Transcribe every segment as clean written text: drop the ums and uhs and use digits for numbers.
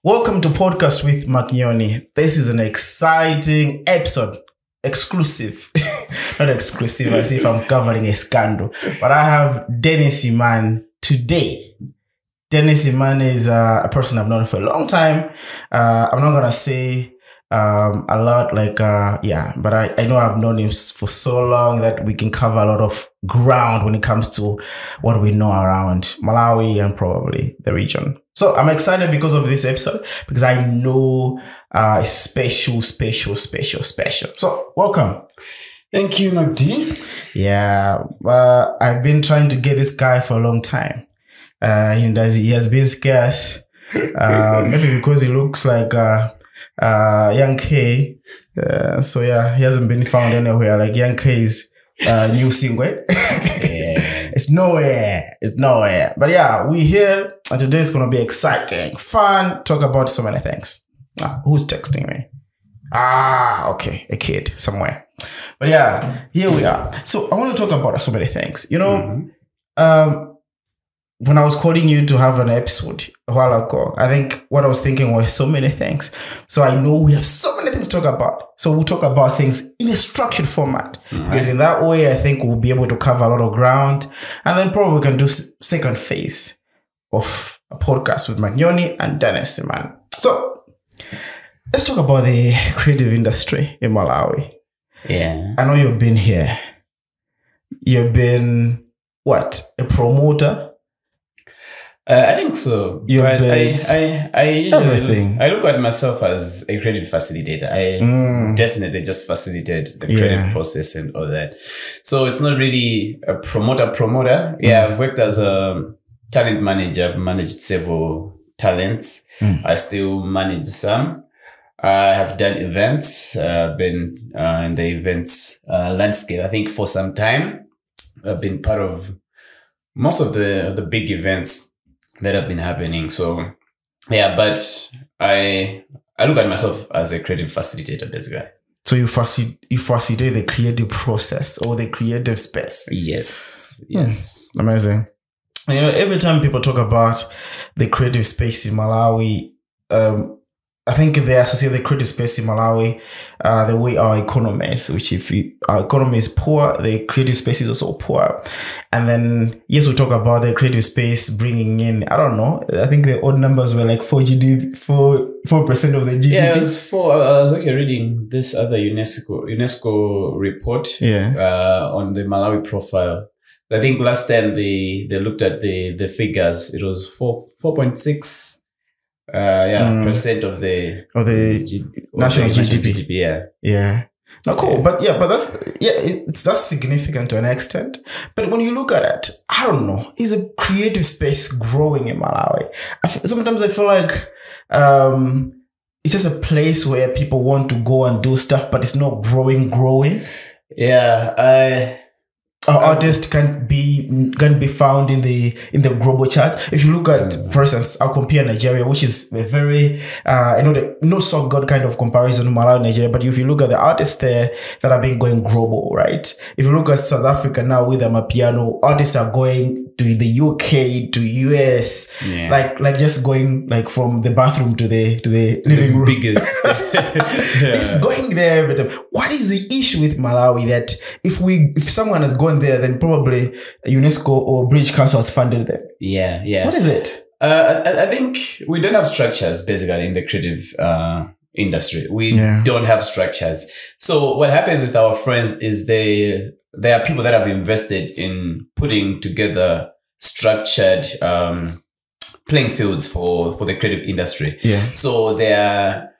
Welcome to Podcast with Magnoni. This is an exciting episode. Exclusive. Not exclusive as if I'm covering a scandal. But I have Dennis Iman today. Dennis Iman is a person I've known for a long time. I'm not going to say a lot but I know I've known him for so long that we can cover a lot of ground when it comes to what we know around Malawi and probably the region. So I'm excited because of this episode because I know it's special. So welcome. Thank you, MacD. Yeah, I've been trying to get this guy for a long time. He has been scarce. Maybe because he looks like Young K. So yeah, he hasn't been found anywhere. Like Young K's new single. It's nowhere. But yeah, we're here and today is going to be exciting, fun, talk about so many things. Who's texting me? Okay, a kid somewhere. But yeah, here we are. So I want to talk about so many things. You know, when I was calling you to have an episode a while ago, I think what I was thinking was so many things. So I know we have so many things to talk about. So we'll talk about things in a structured format. Because in that way, I think we'll be able to cover a lot of ground. And then probably we can do second phase of a podcast with Magnoni and Dennis Iman. So let's talk about the creative industry in Malawi. Yeah. I know you've been here. You've been, what, a promoter? I think so. But everything. I look at myself as a creative facilitator. I definitely just facilitate the creative process and all that. So it's not really a promoter. Yeah, I've worked as a talent manager. I've managed several talents. I still manage some. I have done events. Been in the events landscape, I think, for some time. I've been part of most of the big events that have been happening. So yeah, but I look at myself as a creative facilitator, basically. So you facilitate the creative process or the creative space. Yes. Amazing. You know, every time people talk about the creative space in Malawi, I think they associate the creative space in Malawi the way our economy is, which our economy is poor, the creative space is also poor. And then, yes, we talk about the creative space bringing in, I don't know, I think the odd numbers were like 4% of the GDP. Yeah, it was 4. I was actually reading this other UNESCO report on the Malawi profile. I think last time they looked at the figures, it was 4.6. Percent of the national GDP. Yeah. No, cool. But that's significant to an extent. But when you look at it, I don't know, is a creative space growing in Malawi? Sometimes I feel like it's just a place where people want to go and do stuff, but it's not growing. Yeah, our artists can be found in the global chart. If you look at, for instance, I'll compare Nigeria, which is a very no so good kind of comparison to Malawi, Nigeria. But if you look at the artists there that have been going global, right? If you look at South Africa now with Amapiano, artists are going to the UK, to US, like just going like from the bathroom to the living room. Biggest. It's going there. But what is the issue with Malawi that if someone has gone there, then probably UNESCO or British Council has funded them? Yeah. What is it? I think we don't have structures basically in the creative industry. We don't have structures. So what happens with our friends is there are people that have invested in putting together structured playing fields for the creative industry. Yeah. So there are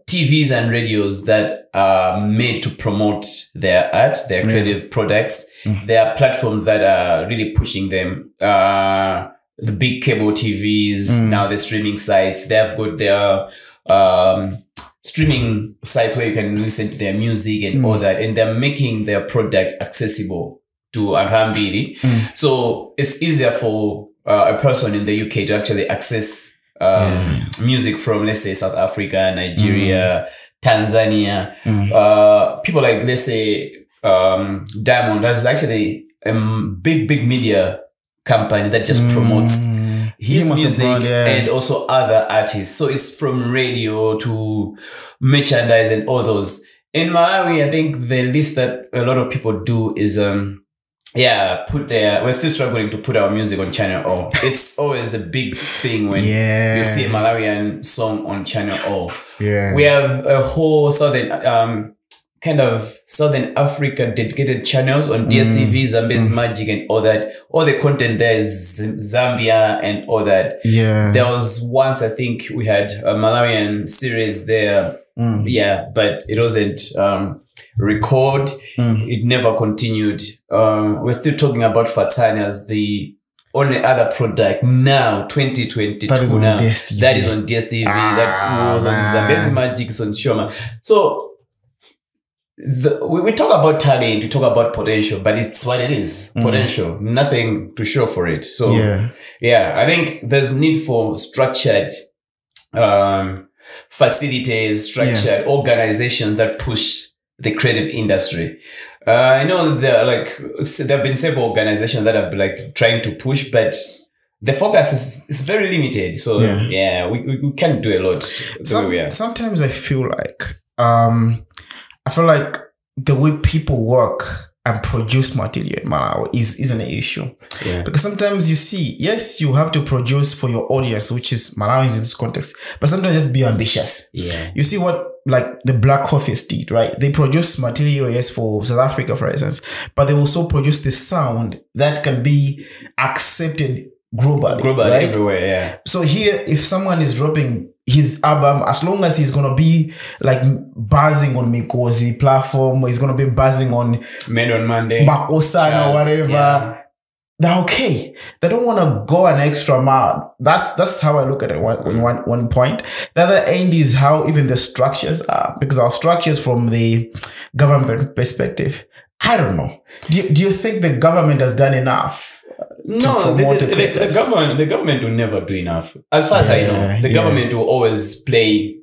TVs and radios that are made to promote their art, their creative products. There are platforms that are really pushing them. The big cable TVs, now the streaming sites, they've got their streaming sites where you can listen to their music and all that, and they're making their product accessible to Anhambili. So it's easier for a person in the UK to actually access music from, let's say, South Africa, Nigeria, Tanzania. People like, let's say, Diamond has actually a big media company that just promotes his must have music brought, yeah. and also other artists. So it's from radio to merchandise and all those. In Malawi, I think the list that a lot of people do is we're still struggling to put our music on Channel O. It's always a big thing when you see a Malawian song on Channel O. Yeah. We have a whole Southern Africa dedicated channels on DSTV, Zambia's Magic and all that. All the content there is Zambia and all that. Yeah. There was once, I think we had a Malawian series there. Yeah, but it wasn't record. It never continued. We're still talking about Fatani as the only other product now, 2022 that is now. On DSTV. That is on DSTV. That was on Zambia's Magic, on Shoma. So we talk about talent, we talk about potential, but it's what it is. Potential. Nothing to show for it. So I think there's need for structured facilities, structured organizations that push the creative industry. I know there have been several organizations that have been trying to push, but the focus is very limited. So we can't do a lot. Sometimes I feel like the way people work and produce material in Malawi is an issue. Yeah. Because sometimes you see, yes, you have to produce for your audience, which is Malawians in this context, but sometimes just be ambitious. Yeah. You see what the Black Coffees did, right? They produce material, yes, for South Africa, for instance, but they also produce the sound that can be accepted globally right? Everywhere, yeah. So here, if someone is dropping his album, as long as he's gonna be buzzing on Mikosi platform, or he's gonna be buzzing on Made on Monday, Makosan or whatever, they're okay. They don't want to go an extra mile. That's how I look at it. One point. The other end is how even the structures are, because our structures from the government perspective, I don't know. Do you think the government has done enough? No, the government will never do enough. As far as I know, the government will always play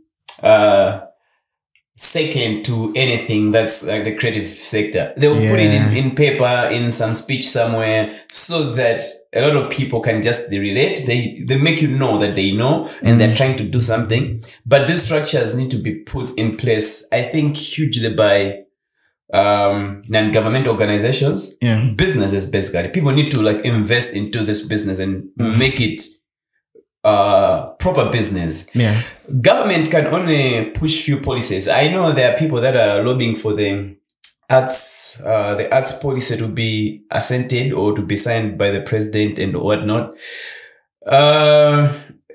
second to anything that's the creative sector. They will put it in paper, in some speech somewhere, so that a lot of people can just relate. They make you know that they know and they're trying to do something. But these structures need to be put in place, I think, hugely by non-government organizations, businesses basically. People need to invest into this business and make it proper business. Yeah. Government can only push few policies. I know there are people that are lobbying for the arts policy to be assented or to be signed by the president and whatnot.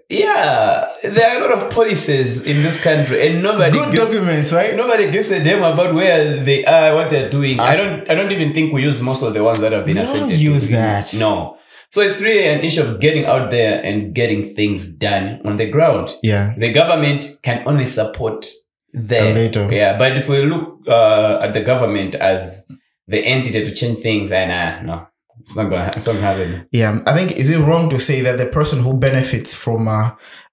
Yeah, there are a lot of policies in this country, and nobody documents, right? Nobody gives a damn about where they are, what they're doing. I don't even think we use most of the ones that have been assented. No. So it's really an issue of getting out there and getting things done on the ground. Yeah, the government can only support there. Yeah, but if we look at the government as the entity to change things, no. It's not gonna happen. Yeah, I think, is it wrong to say that the person who benefits from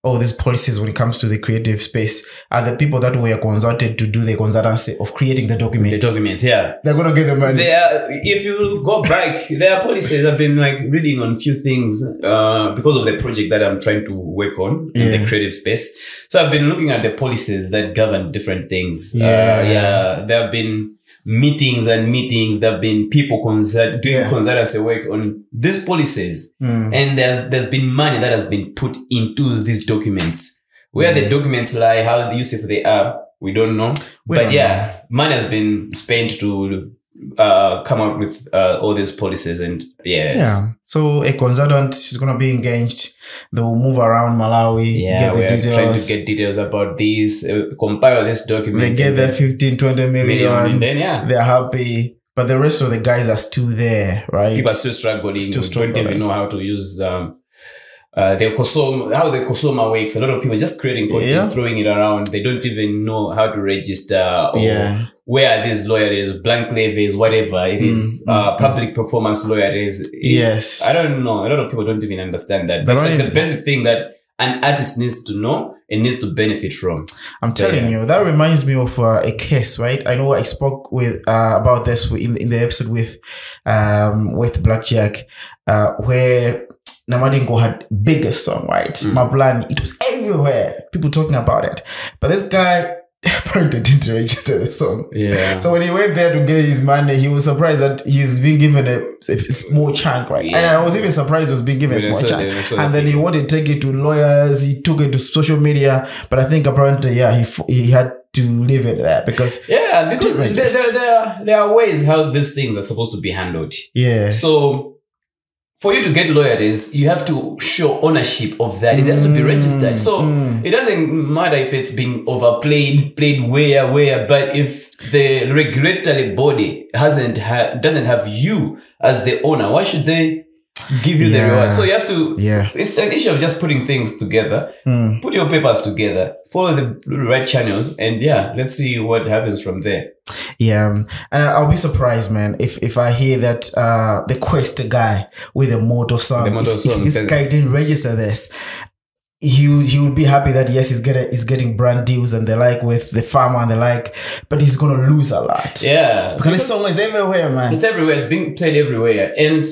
all these policies when it comes to the creative space are the people that were consulted to do the consultancy of creating the document? The documents, yeah. They're gonna get the money. If you go back, there are policies. I've been reading on a few things because of the project that I'm trying to work on in the creative space. So I've been looking at the policies that govern different things. There have been meetings. There have been people doing consultancy works on these policies, and there's been money that has been put into these documents. Where the documents lie, how useful they are, we don't know. Money has been spent to come up with all these policies, and so a consultant is going to be engaged. They will move around Malawi, get the details. Trying to get details about these, compile this document. They get their 15-20 million, and then they're happy. But the rest of the guys are still there, right? People are still struggling. Don't even know how to use how the Kosoma works. A lot of people just creating content, throwing it around. They don't even know how to register or where are these royalties, blank levies, whatever it is, public performance royalties. I don't know. A lot of people don't even understand that. That's the basic thing that an artist needs to know and needs to benefit from. I'm telling you, that reminds me of a case, right? I know I spoke with about this in the episode with Blackjack, where Namadingo had biggest song, right? Mapulani, it was everywhere. People talking about it. But this guy apparently didn't register the song. Yeah. So when he went there to get his money, he was surprised that he's being given a small chunk, right? Yeah. And I was even surprised he was being given a small chunk. And then he wanted to take it to lawyers. He took it to social media. But I think apparently, yeah, he had to leave it there because there are ways how these things are supposed to be handled. Yeah. So for you to get royalties, you have to show ownership of that. It has to be registered. So it doesn't matter if it's been overplayed, played where, but if the regulatory body doesn't have you as the owner, why should they give you the reward? So you have to, it's an issue of just putting things together, put your papers together, follow the right channels, and let's see what happens from there. Yeah, and I'll be surprised, man, if I hear that the Quest guy with the motor song, if this guy didn't register this, he would be happy that yes, he's getting brand deals and the like with the farmer and the like, but he's gonna lose a lot. Yeah, because this song is everywhere, man. It's everywhere. It's being played everywhere, and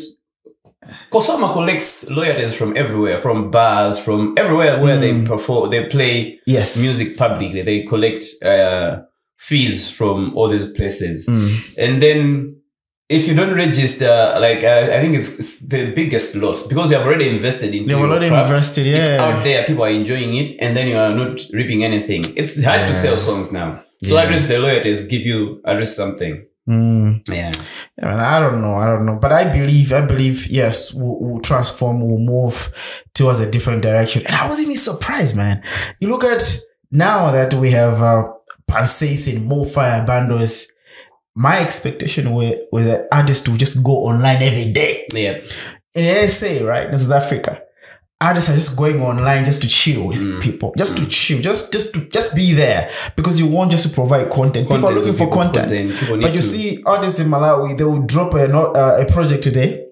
Kosama collects royalties from everywhere, from bars, from everywhere where they perform, they play music publicly. They collect fees from all these places. And then if you don't register, like I think it's the biggest loss because you have already invested into your craft. It's out there, people are enjoying it, and then you are not reaping anything. It's hard to sell songs now. So at least the royalties give you at least something. Yeah, I don't know, but I believe yes, we'll transform, we'll move towards a different direction. And I was even surprised, man. You look at now that we have Pansase and more fire bundles. My expectation was that artists would just go online every day. Yeah, in SA, right, in South Africa, artists are just going online just to chill with people, just to chill, just be there because you want just to provide content. People are looking for content. But you see artists in Malawi, they will drop a project today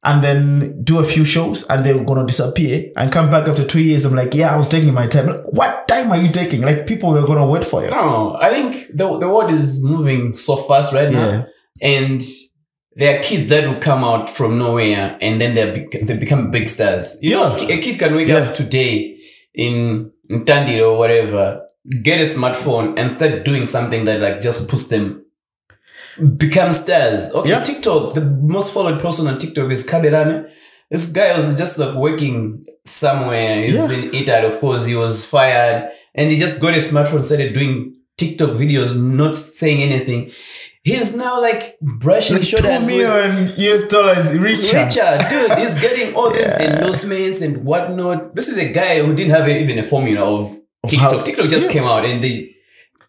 and then do a few shows and they're gonna disappear and come back after 2 years. I'm like, yeah, I was taking my time. Like, what time are you taking? Like, people are gonna wait for you. No, I think the world is moving so fast right now, and there are kids that will come out from nowhere and then they become big stars. You know, a kid can wake up today in Tandi or whatever, get a smartphone and start doing something that like just puts them become stars. Okay, TikTok, the most followed person on TikTok is Kabelane. This guy was just like working somewhere. He's in Italy, of course. He was fired and he just got a smartphone, started doing TikTok videos, not saying anything. He's now like brushing shoulders with $2 million richer. Dude, he's getting all these endorsements and whatnot. This is a guy who didn't have even a formula of TikTok. TikTok just came out and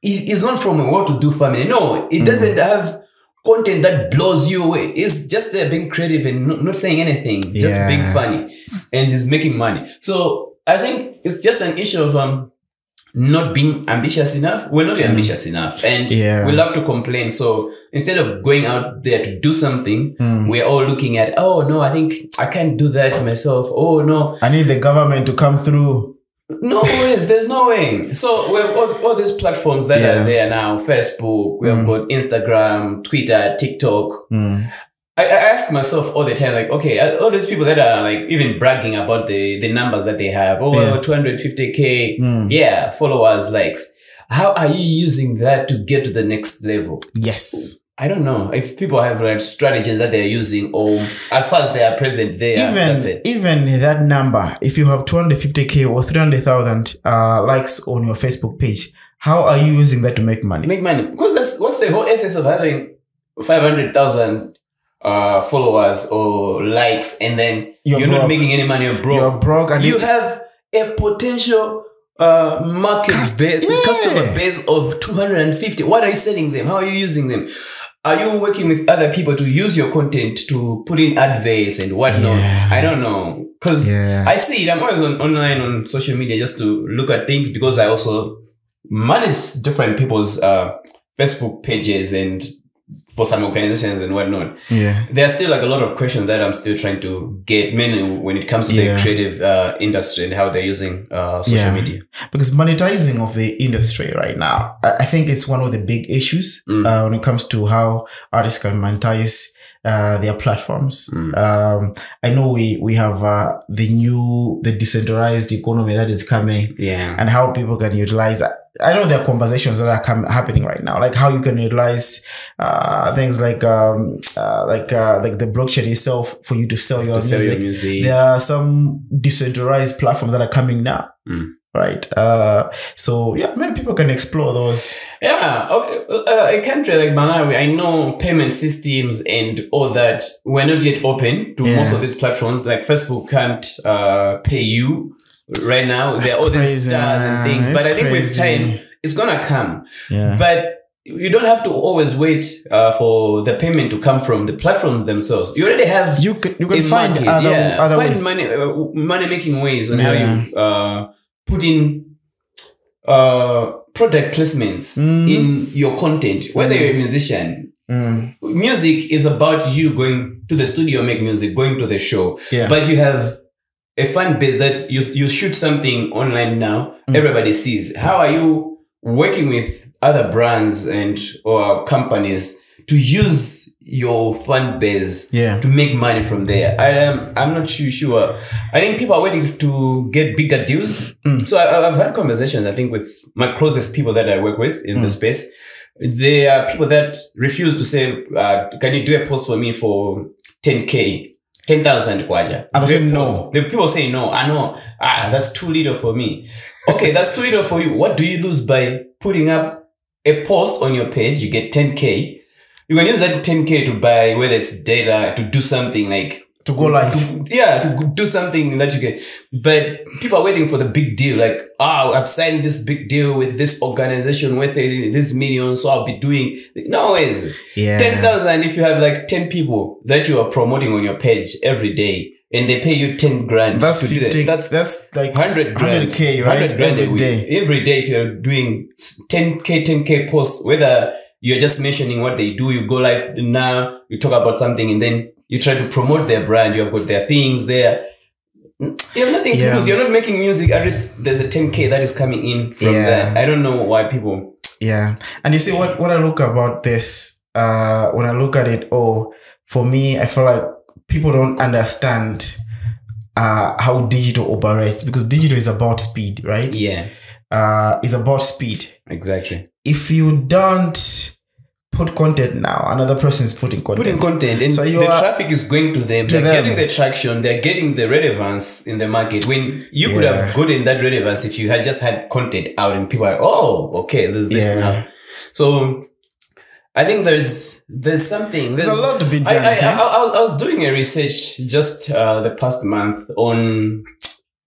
he's not from a well-to-do family. No, it doesn't have content that blows you away. It's just there being creative and not saying anything, just being funny, and he's making money. So I think it's just an issue of not being ambitious enough. We're not ambitious enough, and we love to complain. So instead of going out there to do something, we're all looking at, oh no, I think I can't do that myself. Oh no, I need the government to come through. No ways, there's no way. So we have all these platforms that are there now. Facebook, we have got Instagram, Twitter, TikTok. I ask myself all the time, like, okay, all these people that are like even bragging about the numbers that they have, 250K, followers, likes. How are you using that to get to the next level? Yes. I don't know if people have like strategies that they're using, or as far as they are present there. That's it. Even that number, if you have 250K or 300,000 likes on your Facebook page, how are you using that to make money? Make money, because what's the whole essence of having 500,000 followers or likes, and then you're not making any money. You're broke. You're broke, and you have a potential customer base of 250. What are you selling them? How are you using them? Are you working with other people to use your content to put in adverts and whatnot? I don't know. Because I see it. I'm always online on social media just to look at things, because I also manage different people's Facebook pages and for some organizations and whatnot. Yeah. There are still like a lot of questions that I'm still trying to get, mainly when it comes to the creative industry and how they're using social media. Because monetizing of the industry right now, I think it's one of the big issues when it comes to how artists can monetize their platforms. I know we have the decentralized economy that is coming, and how people can utilize. I know there are conversations that are happening right now, like how you can utilize things like the blockchain itself for you to sell your music. There are some decentralized platforms that are coming now. Right. So yeah, maybe people can explore those. Yeah. Okay. A country like Malawi, I know payment systems and all that were not yet open to most of these platforms. Like Facebook can't pay you right now. There are all these stars and things, but I think with time it's gonna come. Yeah. But you don't have to always wait for the payment to come from the platforms themselves. You already have you can find other ways. money making ways on how you put in product placements in your content, whether you're a musician. Music is about you going to the studio, make music, going to the show. But you have a fan base that you shoot something online now, everybody sees. How are you working with other brands and or companies to use your fan base to make money from there? I'm not too sure. I think people are waiting to get bigger deals. So I've had conversations, I think, with my closest people that I work with in the space. There are people that refuse to say, can you do a post for me for 10K? 10,000 kwaja. No. The people say no. I know. That's too little for me. Okay, that's too little for you. What do you lose by putting up a post on your page? You get 10K. You can use that 10K to buy, whether it's data, to do something like to go live. To do something that you get. But people are waiting for the big deal. Like, I've signed this big deal with this organization with this million, so I'll be doing. No ways. 10,000 if you have like 10 people that you are promoting on your page every day, and they pay you 10 grand. That's 50. That's like 100 grand. 100K, right? 100 grand every day. Every day, if you're doing 10K posts, whether you're just mentioning what they do, you go live now, you talk about something, and then you try to promote their brand. You have got their things there. You have nothing to lose. You're not making music. At least there's a 10K that is coming in from that. I don't know why people. Yeah. And you see what I look about this, when I look at it, for me, I feel like people don't understand how digital operates, because digital is about speed, right? Yeah. It's about speed. Exactly. If you don't put content now, another person is putting content. And so the traffic is going to them. They're getting the traction. They're getting the relevance in the market. When you could have gotten that relevance if you had just had content out and people are like, okay, there's this now. So I think there's something. There's a lot to be done. I was doing a research just the past month on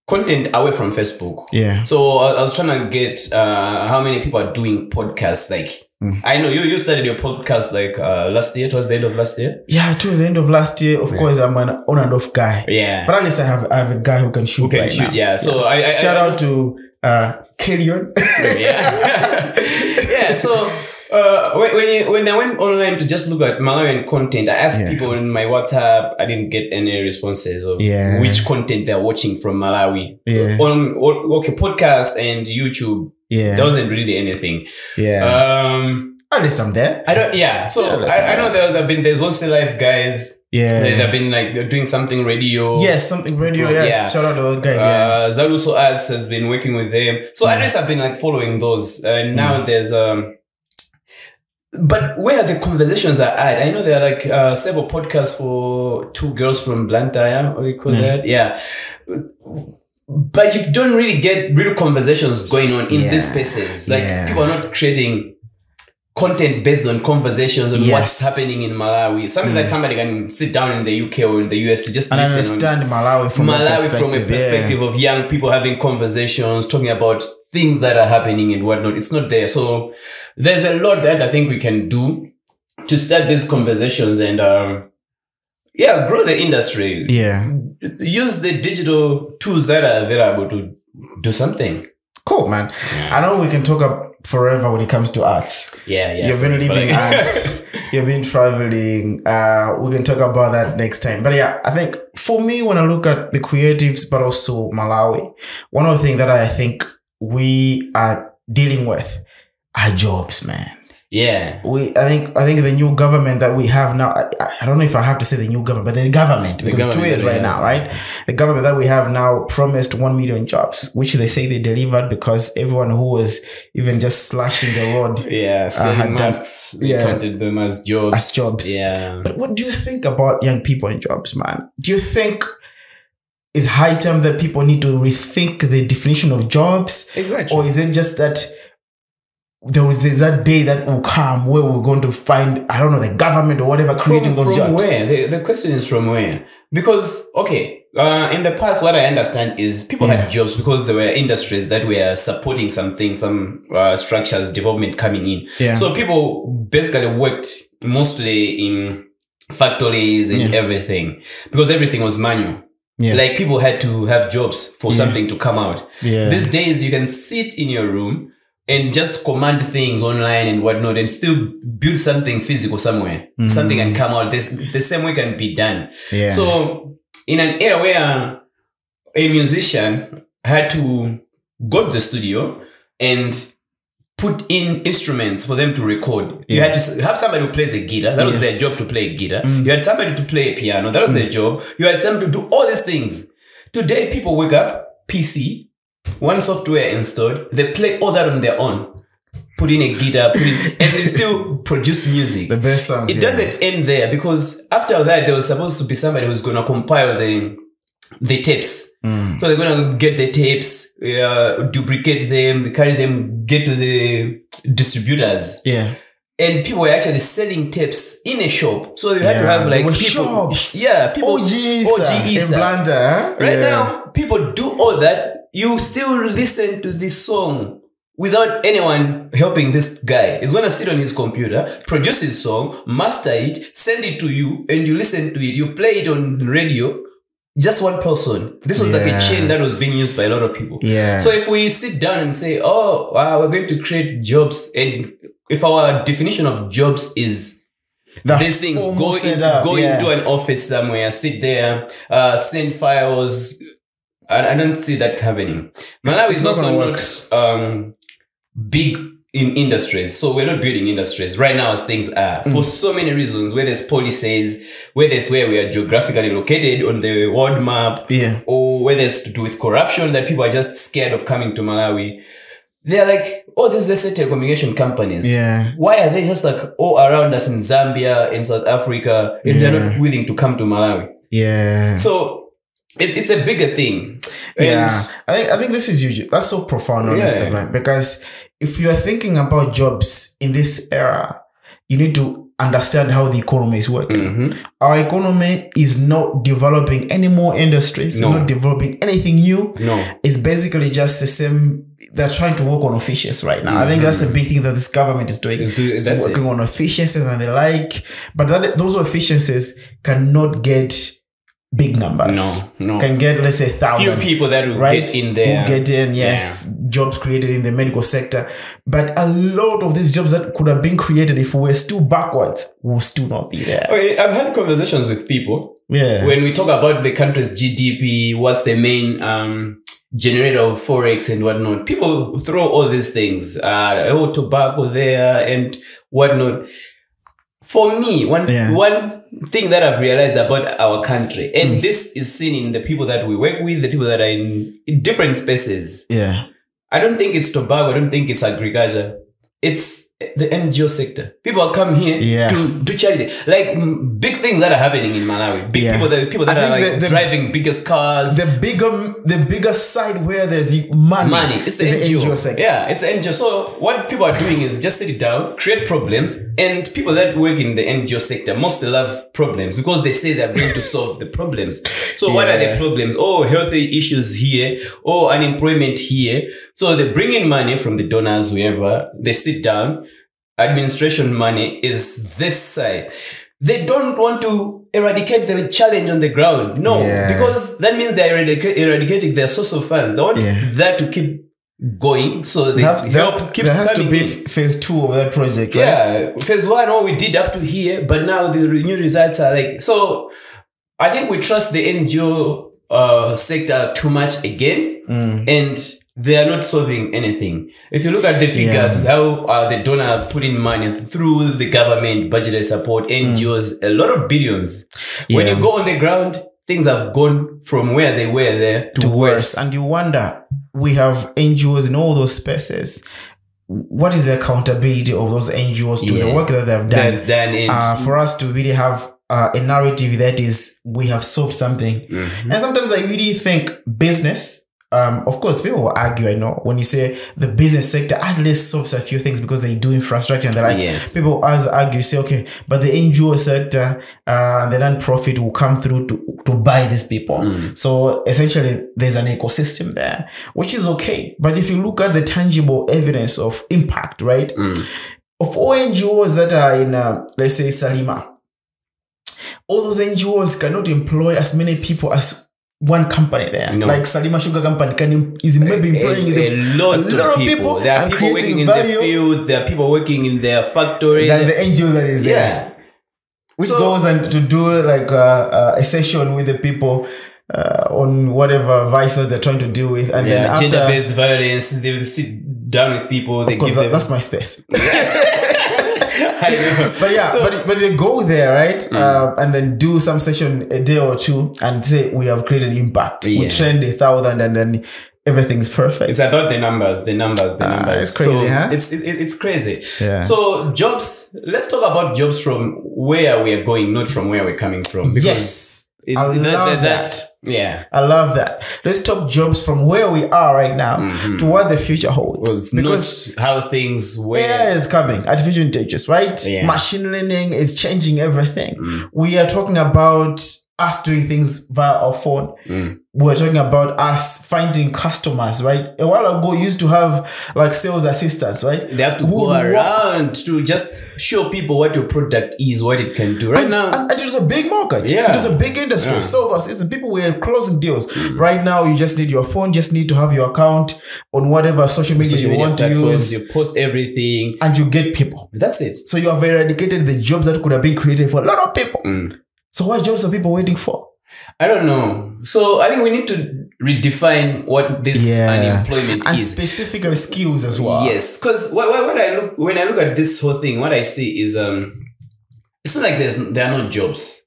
content away from Facebook. Yeah. So I was trying to get how many people are doing podcasts. Like, I know you started your podcast like last year, towards the end of last year. Yeah, towards the end of last year. Of course, I'm an on and off guy. Yeah. But at least I have a guy who can shoot. Yeah. So I shout out to Killian. Yeah. So when I went online to just look at Malawian content, I asked people in my WhatsApp. I didn't get any responses of which content they're watching from Malawi. Yeah. Podcasts and YouTube. Yeah. There wasn't really anything. Yeah. At least I'm there. So I know there's also live guys. Yeah. They've been like doing something radio. Yes, something radio. Yes. Shout out to those guys. Zaluso Ads has been working with them. So at least I've been like following those. Now there's but where the conversations are at, I know there are like several podcasts for two girls from Blantyre. What do you call that? Yeah. But you don't really get real conversations going on in these spaces. Like people are not creating content based on conversations on what's happening in Malawi. Something like somebody can sit down in the UK or in the US to just listen understand Malawi from a perspective of young people having conversations, talking about things that are happening and whatnot. It's not there. So there's a lot that I think we can do to start these conversations and grow the industry. Yeah. Use the digital tools that are available to do something. Cool, man. I know we can talk up forever when it comes to art. Yeah. You've been living arts. You've been traveling. We can talk about that next time. But yeah, I think for me, when I look at the creatives, but also Malawi, one of the things that I think we are dealing with are jobs, man. Yeah. I think the new government that we have now, I don't know if I have to say the new government, but the government, because it's 2 years right now, right? The government that we have now promised 1 million jobs, which they say they delivered because everyone who was even just slashing the road, selling masks, they counted them as jobs. Yeah. But what do you think about young people and jobs, man? Do you think it's high time that people need to rethink the definition of jobs? Exactly. Or is it just that there's that day that will come where we're going to find, I don't know, the government or whatever creating those jobs? From where? The question is from where? Because, in the past, what I understand is people had jobs because there were industries that were supporting something, some structures, development coming in. Yeah. So people basically worked mostly in factories and everything because everything was manual. Yeah. Like people had to have jobs for something to come out. Yeah. These days, you can sit in your room and just command things online and whatnot and still build something physical somewhere. Something can come out. The same way can be done. Yeah. So in an era where a musician had to go to the studio and put in instruments for them to record. You had to have somebody who plays a guitar. That was their job, to play a guitar. You had somebody to play a piano. That was their job. You had somebody to do all these things. Today, people wake up, PC, one software installed, they play all that on their own. Put in a guitar, and they still produce music. The best songs. It doesn't end there because after that, there was supposed to be somebody who's going to compile the tapes. So they're going to get the tapes, duplicate them, carry them, get to the distributors. Yeah. And people were actually selling tapes in a shop. So you had to have like people. Shops. Yeah, people. OG Blanda. Right now, people do all that. You still listen to this song without anyone helping this guy. He's going to sit on his computer, produce his song, master it, send it to you, and you listen to it. You play it on radio. Just one person. This was like a chain that was being used by a lot of people. Yeah. So if we sit down and say, oh, wow, we're going to create jobs, and if our definition of jobs is these things, go into an office somewhere, sit there, send files, I don't see that happening. Malawi is also not big in industries. So we're not building industries right now as things are. For so many reasons, whether it's policies, whether it's where we are geographically located on the world map, or whether it's to do with corruption that people are just scared of coming to Malawi. They're like, oh, there's let's say telecommunication companies. Yeah. Why are they just like all around us in Zambia, in South Africa, and they're not willing to come to Malawi? Yeah. So it's a bigger thing. And I think this is huge. That's so profound, honestly, man. Because if you are thinking about jobs in this era, you need to understand how the economy is working. Our economy is not developing any more industries. It's not developing anything new. It's basically just the same. They're trying to work on efficiency right now. I think that's a big thing that this government is doing. It's working on efficiencies and the like. But those efficiencies cannot get big numbers. No. Can get, let's say, 1,000. Few people that will get in there. Will get in, jobs created in the medical sector. But a lot of these jobs that could have been created if we were still backwards will still not be there. Okay, I've had conversations with people. Yeah. When we talk about the country's GDP, what's the main generator of forex and whatnot, people throw all these things. Tobacco there and whatnot. For me, one thing that I've realized about our country, and this is seen in the people that we work with, the people that are in different spaces. Yeah. I don't think it's tobacco. I don't think it's agriculture. It's the NGO sector. People come here to do charity. Like big things that are happening in Malawi. People that are like driving biggest cars. The bigger side where there's money. It's the NGO sector. Yeah, it's the NGO. So what people are doing is just sit down, create problems, and people that work in the NGO sector mostly love problems because they say they're going to solve the problems. So what are the problems? Oh, healthy issues here. Oh, unemployment here. So they bring in money from the donors, whoever. They sit down. Administration money is this side. They don't want to eradicate the challenge on the ground. No, because that means they're eradicating their source of funds. They want that to keep going. So they help keeps there has to coming be in. phase 2 of that project, right? Yeah, phase 1, all we did up to here, but now the new results are like, so I think we trust the NGO sector too much again, and they are not solving anything. If you look at the figures, how the donor putting money through the government, budgetary support, NGOs, a lot of billions. When you go on the ground, things have gone from where they were there to worse. And you wonder, we have NGOs in all those spaces. What is the accountability of those NGOs to the work that they've done? For us to really have a narrative that is, we have solved something. And sometimes I really think business, of course, people will argue, I know, when you say the business sector at least solves a few things because they do infrastructure and they're like, people always argue, say, okay, but the NGO sector, the non-profit will come through to buy these people. So essentially, there's an ecosystem there, which is okay. But if you look at the tangible evidence of impact, right, of all NGOs that are in, let's say, Salima, all those NGOs cannot employ as many people as one company there. Like Salima Sugar Company is maybe employing a lot of people. There are people working in the field, there are people working in their factory. Than the NGO that is there. Which goes and to do like a session with the people on whatever vices they're trying to deal with. And then after gender-based violence, they will sit down with people. They give them... That's my space. But they go there, right? And then do some session a day or two and say, we have created impact. We trained 1,000 and then everything's perfect. It's about the numbers. It's crazy, huh? It's crazy. Yeah. So jobs, let's talk about jobs from where we are going, not from where we're coming from. Yes. I love that. Yeah. I love that. Let's talk jobs from where we are right now to what the future holds. Well, because not how things were. AI is coming. Artificial intelligence, right? Yeah. Machine learning is changing everything. We are talking about us doing things via our phone. We're talking about us finding customers, right? A while ago, you used to have like sales assistants, right? They have to go around to just show people what your product is, what it can do. Right now, and it was a big market. Yeah. It was a big industry. So assistants, people were closing deals. Right now, you just need your phone, just need to have your account on whatever social media you want to use. You post everything. And you get people. That's it. So you have eradicated the jobs that could have been created for a lot of people. So what jobs are people waiting for? I don't know. So I think we need to redefine what this unemployment is. And specifically skills as well. Yes. Because when I look at this whole thing, what I see is it's not like there are no jobs.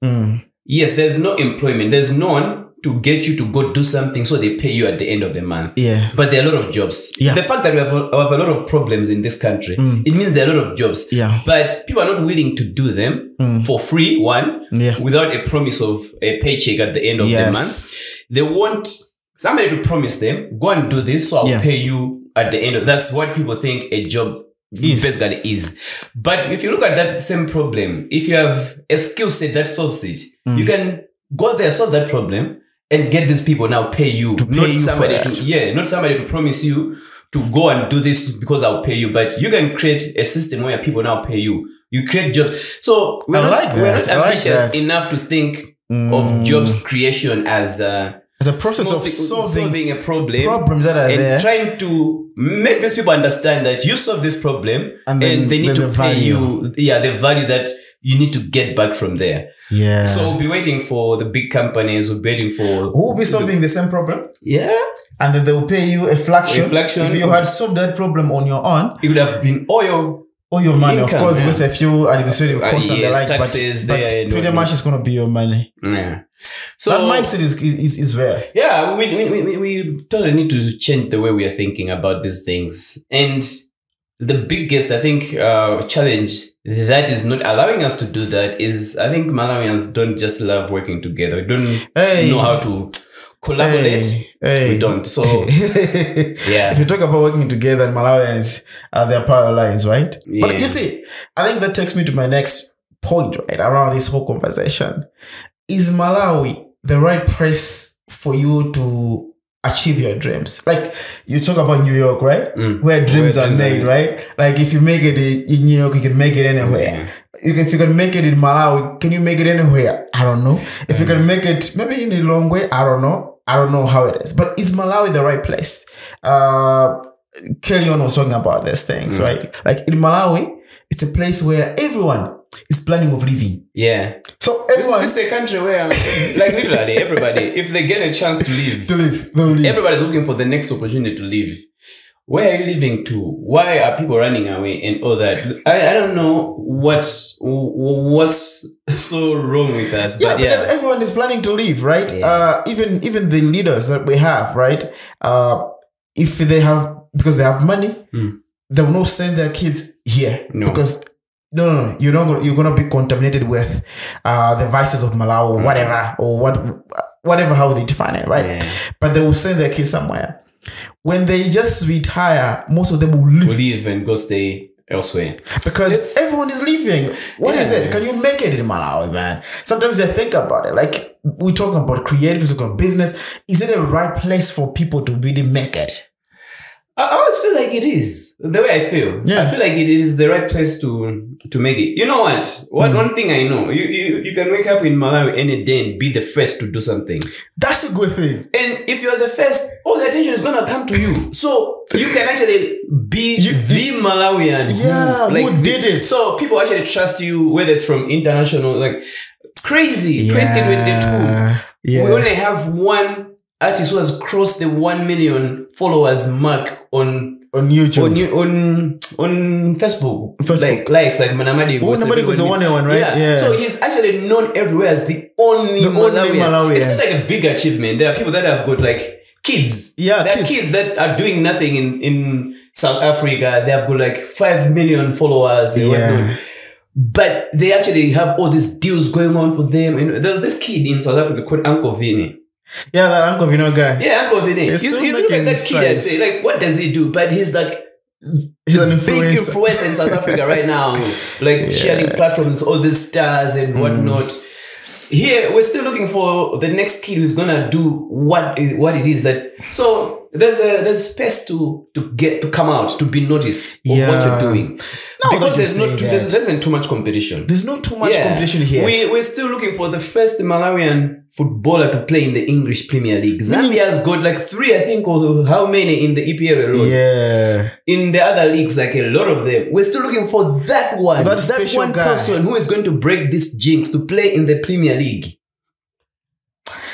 Yes, there's no employment. There's none to get you to go do something so they pay you at the end of the month. Yeah. But there are a lot of jobs. Yeah. The fact that we have a lot of problems in this country, it means there are a lot of jobs. Yeah. But people are not willing to do them for free, without a promise of a paycheck at the end of the month. They want somebody to promise them, go and do this, so I'll pay you at the end of. That's what people think a job basically is. But if you look at that same problem, if you have a skill set that solves it, you can go there, solve that problem, and get these people now pay you. Not somebody to promise you to go and do this because I'll pay you. But you can create a system where people now pay you. You create jobs. So we're not ambitious enough to think of jobs creation as a process of solving a problems that are there, trying to make these people understand that you solve this problem and they need to pay you the value that you need to get back from there. Yeah. So we'll be waiting for the big companies. We'll be waiting for who will be solving the same problem. Yeah. And then they will pay you a fraction. If you had solved that problem on your own, it would have been all your money, income, of course, with a few administrative costs and the like. Taxes, but pretty much it's gonna be your money. Yeah. So that mindset is rare. Yeah, we totally need to change the way we are thinking about these things. And the biggest, I think, challenge that is not allowing us to do that is, I think Malawians don't just love working together. We don't know how to collaborate. We don't. So, yeah. If you talk about working together in Malawians, they're power lines, right? Yeah. But you see, I think that takes me to my next point, right, around this whole conversation. Is Malawi the right place for you to achieve your dreams? Like you talk about New York, right? Where dreams are made, right? Like if you make it in New York, you can make it anywhere. If you can make it in Malawi, can you make it anywhere? I don't know. If you can make it maybe in Lilongwe, I don't know. I don't know how it is. But is Malawi the right place? Kellyon was talking about these things, right? Like in Malawi, it's a place where everyone is planning of living. Yeah. So everyone... This is a country where, like literally everybody, if they get a chance to live, they'll live. Everybody's looking for the next opportunity to live. Where are you living to? Why are people running away and all that? I don't know what's so wrong with us. But because everyone is planning to leave, right? Yeah. Even the leaders that we have, right? If they have, because they have money, they will not send their kids here. No. Because no, you're gonna be contaminated with the vices of Malawi or whatever, or whatever how they define it, right? Yeah. But they will send their kids somewhere. When they just retire, most of them will leave. Will leave and go stay elsewhere. Because everyone is leaving. What is it? Can you make it in Malawi, man? Sometimes I think about it. Like, we're talking about creative, we're talking about business. Is it a right place for people to really make it? I always feel like it is. The way I feel. Yeah. I feel like it is the right place to make it. You know what? One thing I know. You can wake up in Malawi any day and be the first to do something. That's a good thing. And if you're the first, all the attention is gonna come to you. So you can actually be the Malawian who did it. So people actually trust you, whether it's from international, like crazy. 2022. We only have one artist who has crossed the 1 million followers mark on YouTube, on Facebook. Like likes, like Manamadi was the one, right? Yeah. So he's actually known everywhere as the only Malawian. It's not like a big achievement. There are people that have got like kids. Yeah, there are kids that are doing nothing in South Africa. They have got like 5 million followers and whatnot. But they actually have all these deals going on for them. And there's this kid in South Africa called Uncle Vinny. Yeah, that Uncle Vino guy. Yeah, Uncle Vinny. You look at that kid and say, like, what does he do? But he's like, he's an influencer. Big influencer in South Africa right now. Like, sharing platforms, all these stars and whatnot. Here, we're still looking for the next kid who's gonna do what it is that. So there's space to come out, to be noticed of what you're doing. No, because there isn't too much competition. There's not too much competition here. We're still looking for the first Malawian footballer to play in the English Premier League. Zambia's got like 3, I think, or how many in the EPL alone. Yeah. In the other leagues, like a lot of them. We're still looking for that one. That one person who is going to break this jinx to play in the Premier League.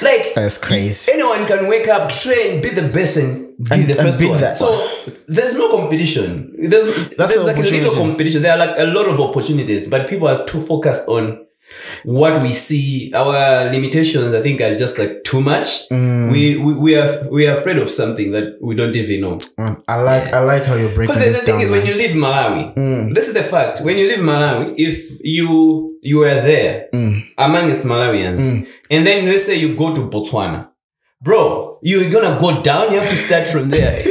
Like, that's crazy. Anyone can wake up, train, be the best, and be the first one. So there's no competition. There's like a little competition. There are like a lot of opportunities, but people are too focused on what we see. Our limitations, I think, are just like too much. We are afraid of something that we don't even know. I like how you're breaking this down. Because the thing is, when you leave Malawi, this is the fact. When you leave Malawi, if you are there amongst Malawians, and then let's say you go to Botswana, bro, you're gonna go down. You have to start from there.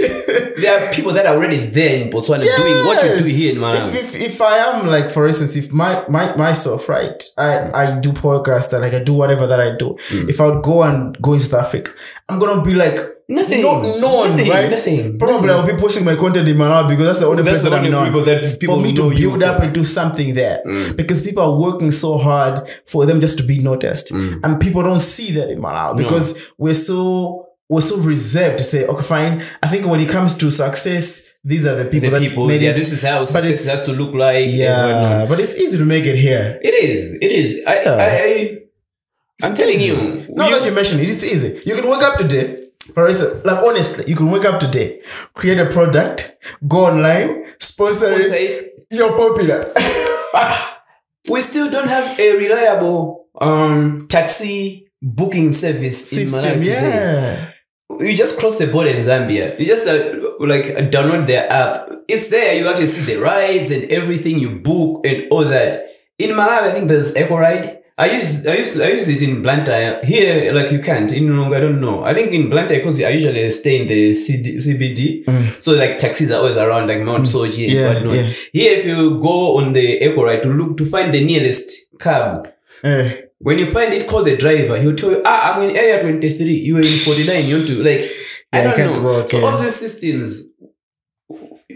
There are people that are already there in Botswana doing what you do here in Malawi. If I am, like, for instance, if myself, right, I do podcasts, like I do whatever that I do. If I would go in South Africa, I'm gonna be like nothing, not known, right? Nothing. Probably I'll be posting my content in Malawi because that's the only place that I'm known. For me to build up and do something there, because people are working so hard for them just to be noticed, and people don't see that in Malawi because we're so reserved to say, okay, fine. I think when it comes to success, these are the people that made it. This is how success has to look like. Yeah, but it's easy to make it here. It is. I'm telling you. Now that you mention it, it's easy. You can wake up today. For instance, like honestly, you can wake up today, create a product, go online, sponsor it. You're popular. We still don't have a reliable taxi booking service in Malawi today. You just cross the border in Zambia. You just download their app. It's there. You actually see the rides and everything you book and all that. In Malawi, I think there's Echo Ride. I use it in Blantyre. Here, like you can't. In Nonga, I don't know. I think in Blantyre, because I usually stay in the CBD. So like taxis are always around, like Mount Soji and whatnot. Yeah. Here, if you go on the Echo Ride to find the nearest cab. When you find it, call the driver. He'll tell you, I'm in area 23. You are in 49. You want to, like, I don't know. So all these systems,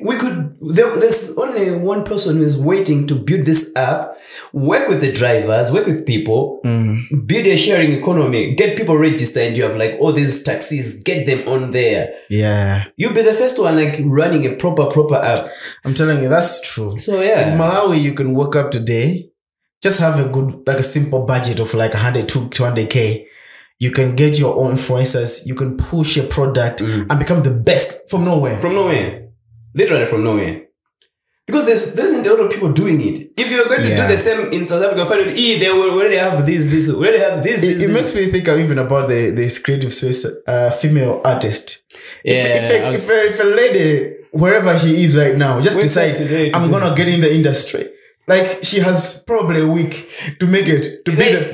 there's only one person who is waiting to build this app, work with the drivers, work with people, build a sharing economy, get people registered, and you have like all these taxis, get them on there. Yeah. You'll be the first one like running a proper app. I'm telling you, that's true. So yeah. In Malawi, you can wake up today, just have a good, like a simple budget of like 100 to 200K. You can get your own influencers. You can push your product and become the best from nowhere. From nowhere. Literally from nowhere. Because there isn't a lot of people doing it. If you're going to do the same in South Africa, find it, they already have this, already have this. It makes me think of even about this creative space, female artist. Yeah. If a lady, wherever she is right now, just decide, I'm going to get in the industry. Like, she has probably a week to make it, to be the...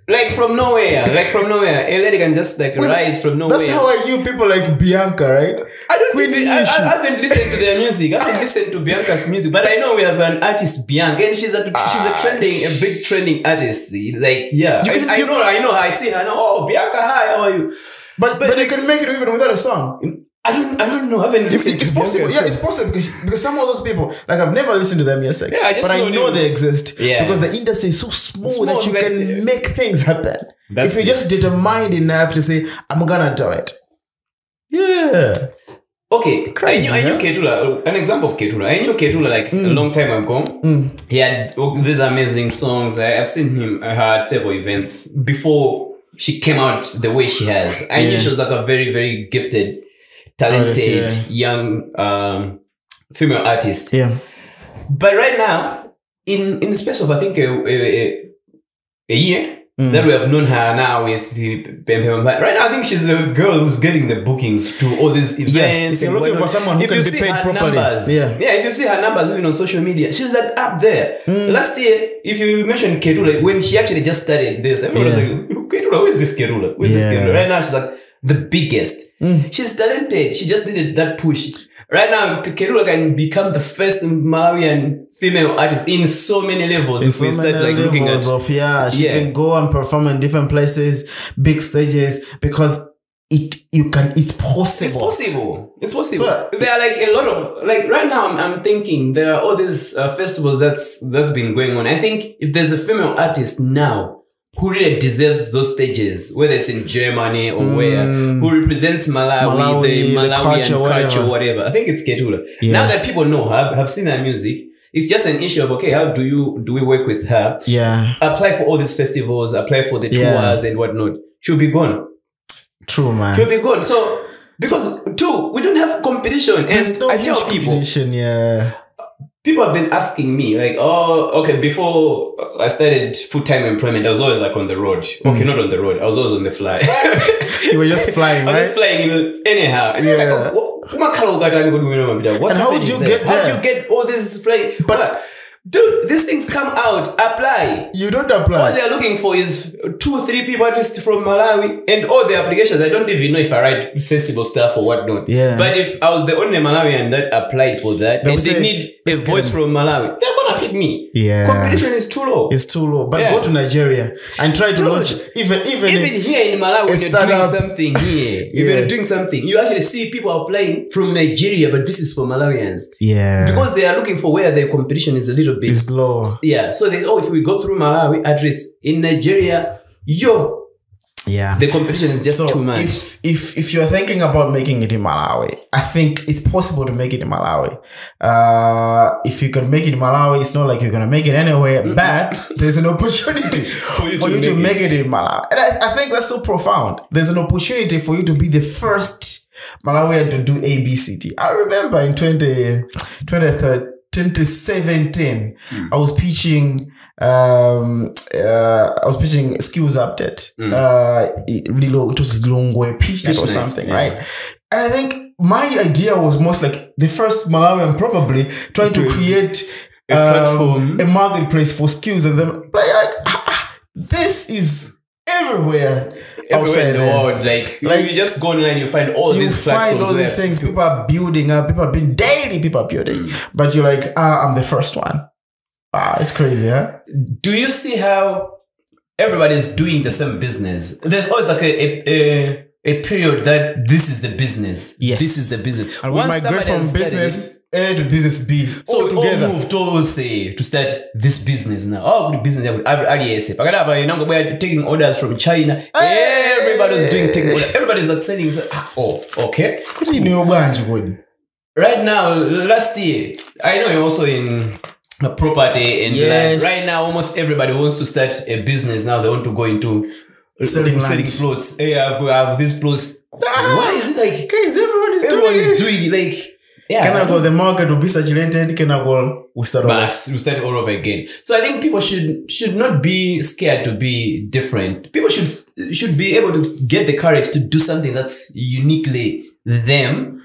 Like from nowhere, a lady can just like rise from nowhere. That's how I knew people like Bianca, right? I haven't listened to their music. I haven't listened to Bianca's music, but I know we have an artist, Bianca, and she's a big trending artist. Like, yeah, I know her. I see her. Oh, Bianca, hi, how are you? But you can make it even without a song. I don't know. I haven't listened to possible. Yeah, it's possible because some of those people, like, I've never listened to their music, but I know they exist because the industry is so small that you can make things happen. If you just determined enough to say, I'm gonna do it. Yeah. Okay, crazy. I knew Ketula, an example of Ketula. I knew Ketula like a long time ago. He had these amazing songs. I've seen her at several events before she came out the way she has. I knew she was like a very, very gifted, talented young female artist. Yeah. But right now, in the space of I think a year that we have known her now with the right now, I think she's the girl who's getting the bookings to all these events. Yes, if you're looking for someone who can be paid properly. If you see her numbers even on social media, she's like up there. Last year, if you mentioned Ketula, when she actually just started this, everyone was like, Ketula, who is this Ketula? Who is this Ketula? Right now, she's like the biggest. She's talented. She just needed that push. Right now, Ketula can become the first Malawian female artist in so many levels. If we start like looking at, she can go and perform in different places, big stages, because it's possible. It's possible. So, there are like a lot of like right now. I'm thinking there are all these festivals that's been going on. I think if there's a female artist now who really deserves those stages, whether it's in Germany or where, who represents Malawi, the Malawian culture, whatever. I think it's Ketula. Yeah. Now that people know her, have seen her music, it's just an issue of, okay, how do we work with her? Yeah. Apply for all these festivals, apply for the tours and whatnot. She'll be gone. True, man. She'll be gone. So, because, we don't have competition. And no, I tell people, people have been asking me, like, oh, okay, before I started full-time employment, I was always like on the road. Okay, not on the road. I was always on the fly. You were just flying, right? I was just flying anyhow. And like, and how would you get there? How do you get all this flying? But dude, these things come out, apply. You don't apply. All they're looking for is 2 or 3 people just from Malawi, and all the applications, I don't even know if I write sensible stuff or whatnot. Yeah. But if I was the only Malawian that applied for that, and they need a voice from Malawi, they're gonna pick me. Yeah. Competition is too low. It's too low. But go to Nigeria and try to launch even here in Malawi, when you're doing something here, you're doing something, you actually see people applying from Nigeria, but this is for Malawians. Yeah. Because they are looking for where the competition is a little bit it's low. Yeah. So they if we go through Malawi, at least in Nigeria, the competition is just too much. If you're thinking about making it in Malawi, I think it's possible to make it in Malawi. If you can make it in Malawi, it's not like you're gonna make it anywhere, but there's an opportunity for you to make it in Malawi. And I think that's so profound. There's an opportunity for you to be the first Malawian to do ABCD. I remember in 2017, I was pitching skills update. It was Longwe pitch or something, right? And I think my idea was most like the first Malawian probably trying to create a platform, a marketplace for skills, and then like this is everywhere in the world. Like you just go online, you find all these platforms. You find all these things. People are building up. People are building daily. People are building, but you're like, I'm the first one. It's crazy, huh? Do you see how everybody's doing the same business? There's always like a period that this is the business. Yes. This is the business. And we migrate somebody from has started business A to business B. so all we all together. moved to say to start this business now. Oh, the business we're taking orders from China. Everybody's doing taking orders. Everybody's excelling. So, okay. Kuti niyo bwanji kodi? Right now, last year, I know you're also in a property and land. Right now, almost everybody wants to start a business now. They want to go into Selling plots. Hey, I have these plots. Why is it like Guys, everyone is doing it. like yeah? Can I go? The market will be saturated. Can I go? We start over. We start all over again. So I think people should not be scared to be different. People should be able to get the courage to do something that's uniquely them.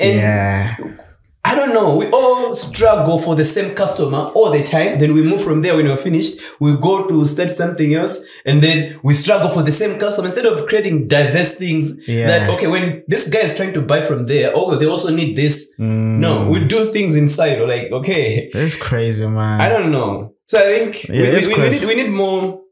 And I don't know. We all struggle for the same customer all the time. Then we move from there when we're finished. We go to start something else. And then we struggle for the same customer. Instead of creating diverse things that, okay, when this guy is trying to buy from there, oh, they also need this. No, we do things inside. Or like, okay. That's crazy, man. I don't know. So I think we need more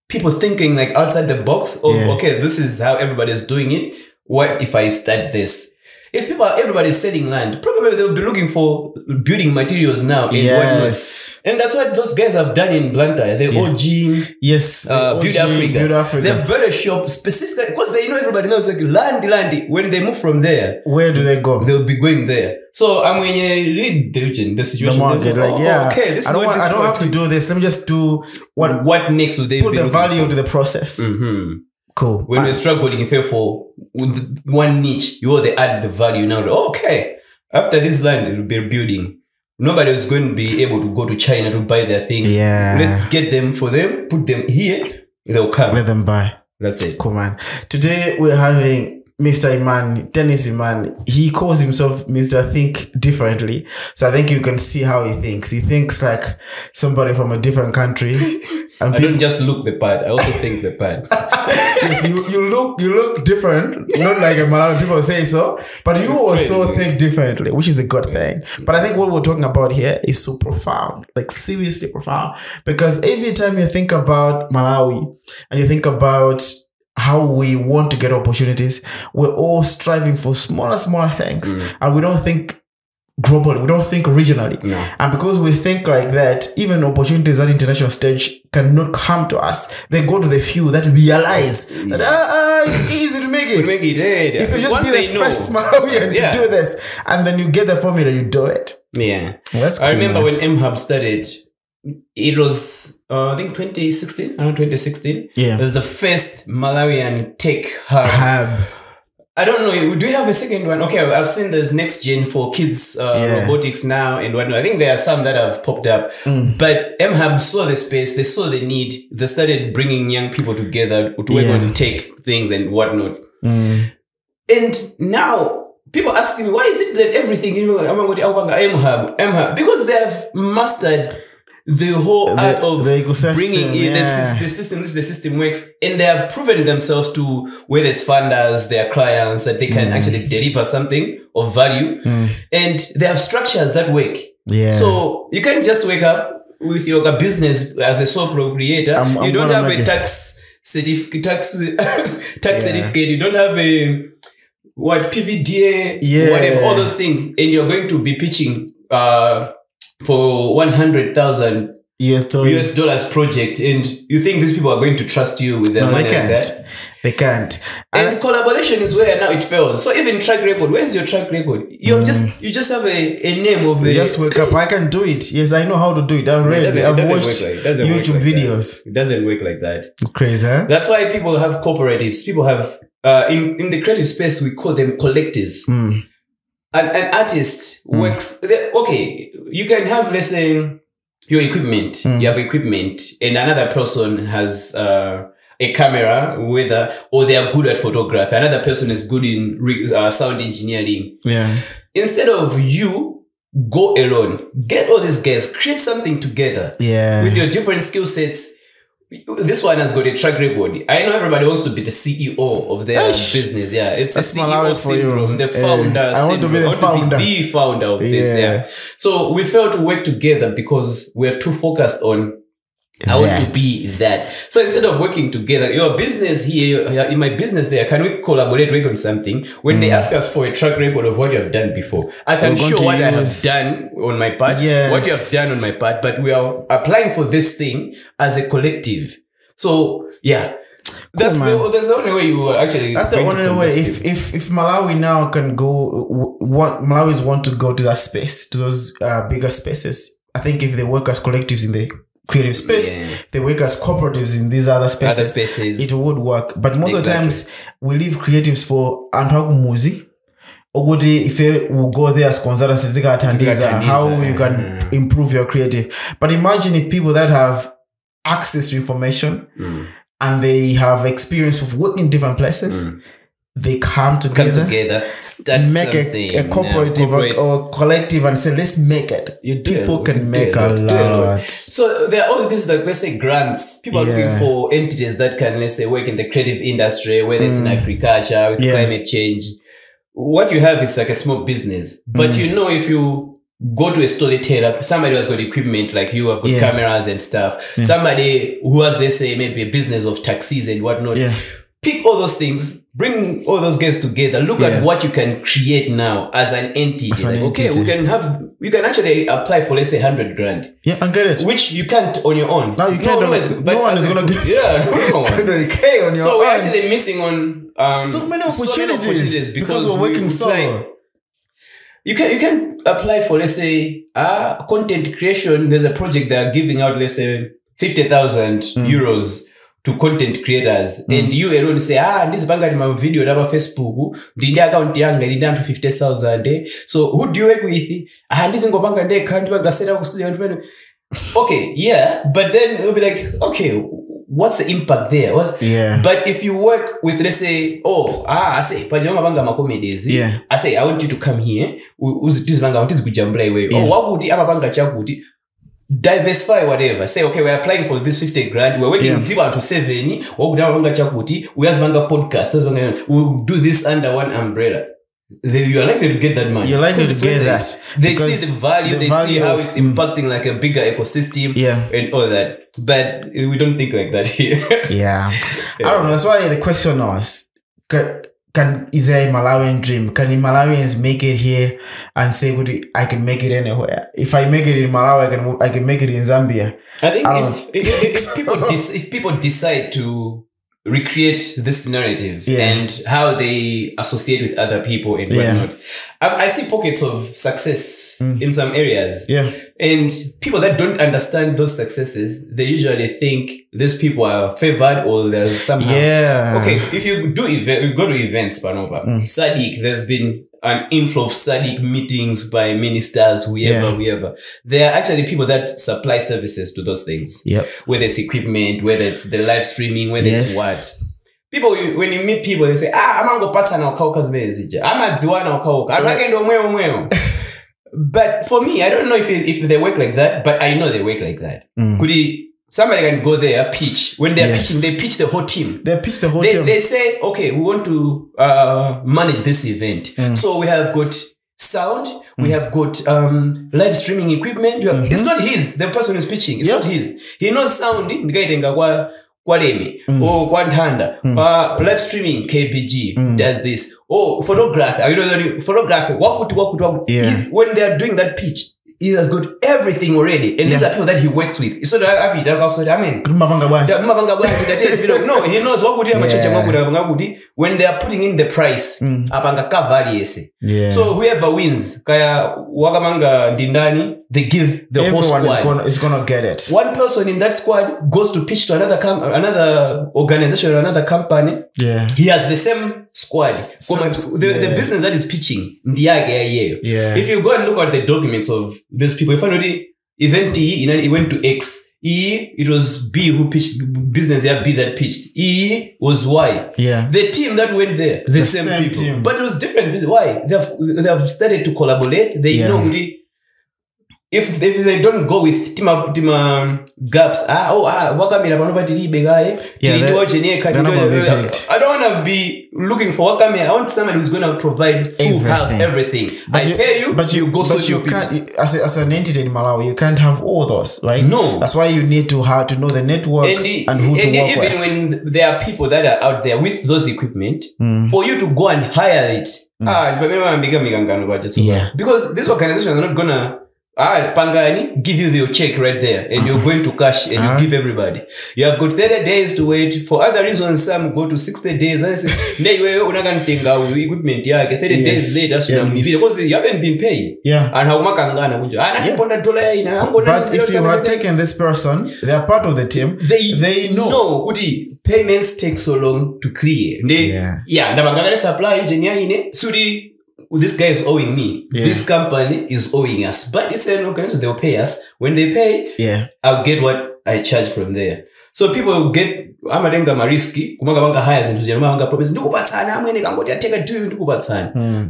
people thinking like outside the box of, okay, this is how everybody's doing it. What if I start this? If everybody's selling land, probably they'll be looking for building materials now and whatnot. And that's what those guys have done in Blantyre. The OG, Build Africa. They've built a shop specifically because they know everybody knows like land. When they move from there, where do they go? They'll be going there. So I mean, you read the situation, the market, okay, this I don't have to do this. Let me just do what next would they put the value to the process. Cool. When we're struggling, if you're for one niche, you already add the value now. Okay, after this land, it will be building. Nobody is going to be able to go to China to buy their things. Let's get them for them, put them here, they'll come. Let them buy. That's it. Cool, man. Today we're having Mr. Iman, Dennis Iman. He calls himself Mr. Think Differently. So I think you can see how he thinks. He thinks like somebody from a different country. And I don't just look the part. I also think the part. Yes, you look different. Not like a Malawi people say so, but you also think differently, which is a good thing. But I think what we're talking about here is so profound, like seriously profound, because every time you think about Malawi and you think about how we want to get opportunities, we're all striving for smaller things, and we don't think globally, we don't think regionally. And because we think like that, even opportunities at international stage cannot come to us. They go to the few that realize that it's easy to make it. If you just once be the first Malawian to do this, and then you get the formula, you do it. That's cool, I remember when MHub started, it was I think 2016, around 2016. It was the first Malawian tech hub. I don't know. Do you have a second one? Okay, I've seen there's next gen for kids robotics now and whatnot. I think there are some that have popped up. But MHub saw the space, they saw the need, they started bringing young people together to work on tech things and whatnot. And now people ask me, why is it that everything, MHub? Because they have mastered the whole art of bringing in the system. The system works, and they have proven themselves to where there's funders, their clients, that they can actually deliver something of value, and they have structures that work. So you can't just wake up with your business as a sole proprietor. You don't have a tax certificate. You don't have a PPDA, whatever, all those things, and you're going to be pitching for $100,000 US dollars project, and you think these people are going to trust you with their money like that? They can't. And collaboration is where now it fails. So even track record, where's your track record? You just have a name of a... Just wake up. I can do it. Yes, I know how to do it. I've read. I've watched YouTube videos. It doesn't work like that. Crazy, huh? That's why people have cooperatives. People have in the creative space, we call them collectives. An artist works, okay, you can have, let's say, your equipment, you have equipment, and another person has a camera, or they are good at photography, another person is good in sound engineering. Instead of you go alone, get all these guys, create something together with your different skill sets. This one has got a track record. I know everybody wants to be the CEO of their business. It's a CEO syndrome, the founder syndrome. I want to be the founder of this. So we fail to work together because we're too focused on I want to be that. So instead of working together, your business here, in my business there, can we collaborate, work on something? When they ask us for a track record of what you have done before, I can show what I have done on my part, what you have done on my part, but we are applying for this thing as a collective. So yeah. That's the only way you actually. That's the only way. If Malawi now can go, Malawis want to go to that space, to those bigger spaces. I think if they work as collectives in the creative space, they work as cooperatives in these other spaces, it would work. But most of the times, we leave creatives for Muzi. Ogudi, if you will go there as consultants, how you can improve your creative. But imagine if people that have access to information and they have experience of working in different places, they come together, start make a cooperative or collective and say, let's make it. People can make a lot. So there are all these, like, let's say, grants. People are looking for entities that can, let's say, work in the creative industry, whether it's in agriculture, with climate change. What you have is like a small business. But you know, if you go to a storyteller, somebody who has got equipment, like you have got cameras and stuff, somebody who has, let's say, maybe a business of taxis and whatnot, pick all those things, bring all those guys together, look at what you can create now as an entity. We can actually apply for, let's say, 100 grand. Yeah, I get it. Which you can't on your own. No, you can't. No one is going to give 100K on your own. So we're actually missing on so many opportunities because we're working solo. You can apply for, let's say, content creation. There's a project that are giving out, let's say, 50,000 euros to content creators, and you alone say, this banga my video on Facebook, the account young and down to 50,000. So who do you work with? This is banga day can't banga set up studio. Okay, yeah, but then it'll be like, okay, what's the impact there? But if you work with, let's say, I say, Pajama banga makomedies. I say, I want you to come here. This banga want to kujambla away. What would ama banga chakuti? Diversify whatever. Say, okay, we're applying for this 50 grand. We're working deep to 7. We have Vanga podcast. We'll do this under one umbrella. You are likely to get that money. You're likely to get that. They see the value. They see how it's impacting like a bigger ecosystem and all that. But we don't think like that here. I don't know. That's why the question was, is there a Malawian dream? Can the Malawians make it here and say, I can make it anywhere? If I make it in Malawi, I can make it in Zambia. I think if people decide to recreate this narrative and how they associate with other people and whatnot, I see pockets of success in some areas. And people that don't understand those successes, they usually think these people are favored or they're somehow. Okay, if you go to events, Panova, SADC, there's been an inflow of SADC meetings by ministers, whoever. There are actually people that supply services to those things. Whether it's equipment, whether it's the live streaming, whether it's what. People, when you meet people, they say, I'm going to pattern our caucus message. I'm a Duana caucus. But for me, I don't know if they work like that, but I know they work like that. Somebody can go there, pitch. When they're pitching, they pitch the whole team. They say, okay, we want to manage this event. So we have got sound, we have got live streaming equipment. It's not his, the person who's pitching. It's not his. He knows sound. Kwademi or Kwantanda, live streaming KBG does this. Photography. Photography. When they are doing that pitch, he has got everything already, and these are people that he works with. So no, he knows what would when they are putting in the price. So whoever wins, they give the whole squad. Is gonna get it. One person in that squad goes to pitch to another organization or another company. He has the same squad. The business that is pitching. If you go and look at the documents of these people, if already event E, it went to X. E, it was B who pitched business. B that pitched. E was Y. The team that went there, the same people, team. But it was different. Why? They have started to collaborate. They know if they don't go with tima gaps, wakamira pano patilibe kaye, they're not gonna be picked. I don't want to be looking for wakamira. I want somebody who's going to provide full house, everything. Pay you, but you go. But you can't, as an entity in Malawi, you can't have all those, right? No. That's why you need to know the network and who to work with. Even when there are people that are out there with those equipment, for you to go and hire it, because this organization is not gonna Pangani give you your check right there, and you're going to cash and you give everybody. You have got 30 days to wait. For other reasons, some go to 60 days. And say, equipment 30 days later, because you haven't been paid. Yeah. And how But if you had taken this person, they are part of the team. They know. Payments take so long to clear. Supply Suri. This guy is owing me. Yeah. This company is owing us. But it's an organization, they'll pay us. When they pay, I'll get what I charge from there. So people will get amarenga mariski, kumanga banga hires into Jerumanga promise,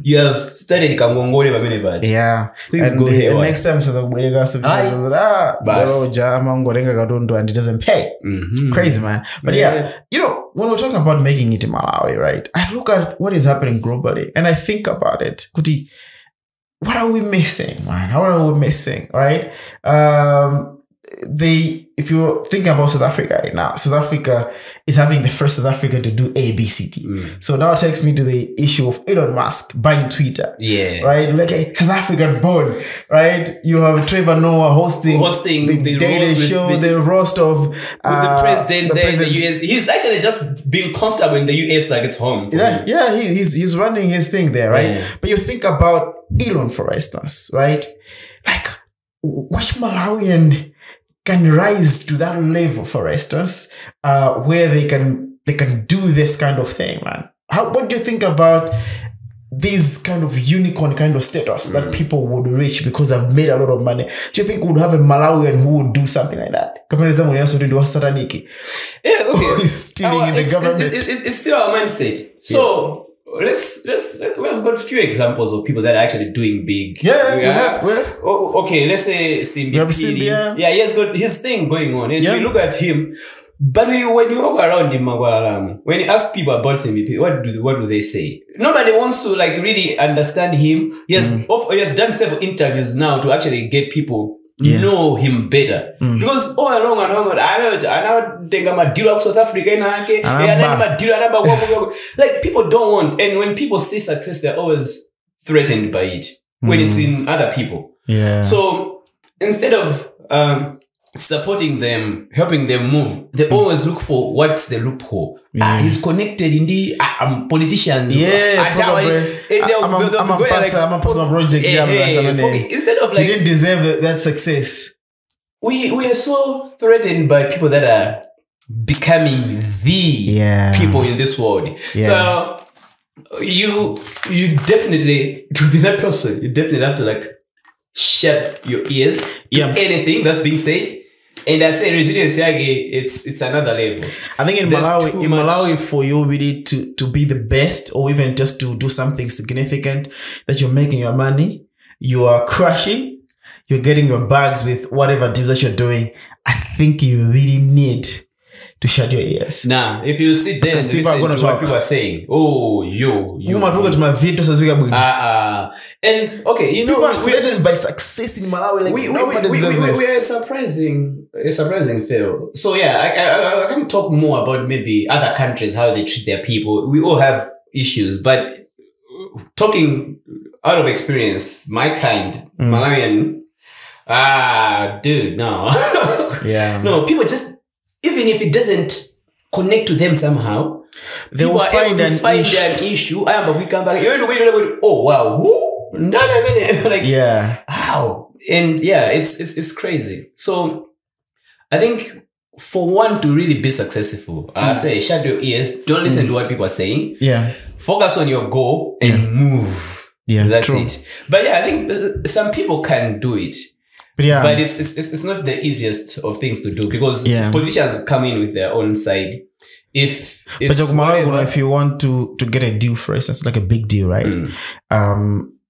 you have started kangongole bamene baji. Yeah. Things and go here. Next time says and it doesn't pay. Crazy, man. But you know, when we're talking about making it in Malawi, right? I look at what is happening globally and I think about it. Kuti, what are we missing, man? What are we missing? Right? If you're thinking about South Africa right now, South Africa is having the first South African to do ABCD. So now it takes me to the issue of Elon Musk buying Twitter. Yeah. Right? Like a South African born, right? You have Trevor Noah hosting the daily show, the roast of the president there in the US. He's actually just being comfortable in the US like it's home. Yeah, he's running his thing there, right? Yeah. But you think about Elon, for instance, right? Like, which Malawian can rise to that level, for instance, where they can do this kind of thing, man? What do you think about this kind of unicorn kind of status that people would reach because they've made a lot of money? Do you think we would have a Malawian who would do something like that? Stealing in the government. It's still our mindset. So we have got a few examples of people that are actually doing big. We have. Okay, let's say Simbi. Yeah, he has got his thing going on. And we look at him. But when you walk around in Magwalalam, when you ask people about Simbi, what do they say? Nobody wants to like really understand him. He has done several interviews now to actually get people know him better. Because all along and home, I know think I'm a dealer of South Africa like people don't want, and when people see success, they're always threatened by it when it's in other people. Yeah. So instead of supporting them, helping them move, they always look for what's the loophole. He's connected in the politicians. Yeah, probably. I'm a personal project. Instead of like, he didn't deserve that success. We are so threatened by people that are becoming the people in this world. So you definitely, to be that person, you definitely have to like shut your ears to anything that's being said. And I say resilience, it's another level. I think in Malawi, for you really to be the best, or even just to do something significant, that you're making your money, you are crushing, you're getting your bags with whatever deals that you're doing, I think you really need to shut your ears. Nah, if you sit there and listen to what people are saying, and okay, you know, people are threatened by success in Malawi. Like we are a surprising fail. So yeah, I can talk more about maybe other countries, how they treat their people. We all have issues, but talking out of experience, my kind, Malawian, dude, no. No, people just, even if it doesn't connect to them somehow, they will find an issue. We come back. Oh wow, who? Like how? And yeah, it's crazy. So I think for one to really be successful, I say shut your ears. Don't listen to what people are saying. Focus on your goal and move. That's it. But yeah, I think some people can do it. But it's not the easiest of things to do, because politicians come in with their own side. If you want to get a deal, for instance, like a big deal, right?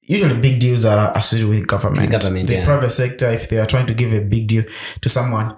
usually big deals are associated with government. The private sector, if they are trying to give a big deal to someone,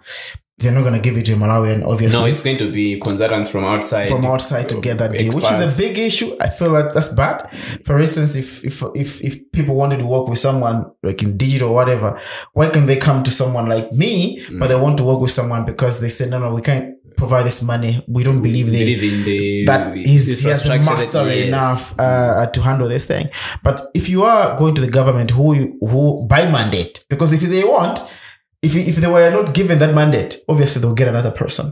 they're not going to give it to a Malawian, obviously. No, it's going to be consultants from outside. To get that deal, which is a big issue. I feel like that's bad. For instance, if people wanted to work with someone like in digital or whatever, why can they come to someone like me, but they want to work with someone because they say, no, we can't provide this money. We don't believe in he has the mastery enough to handle this thing. But if you are going to the government who by mandate, because if they want, if they were not given that mandate, obviously they'll get another person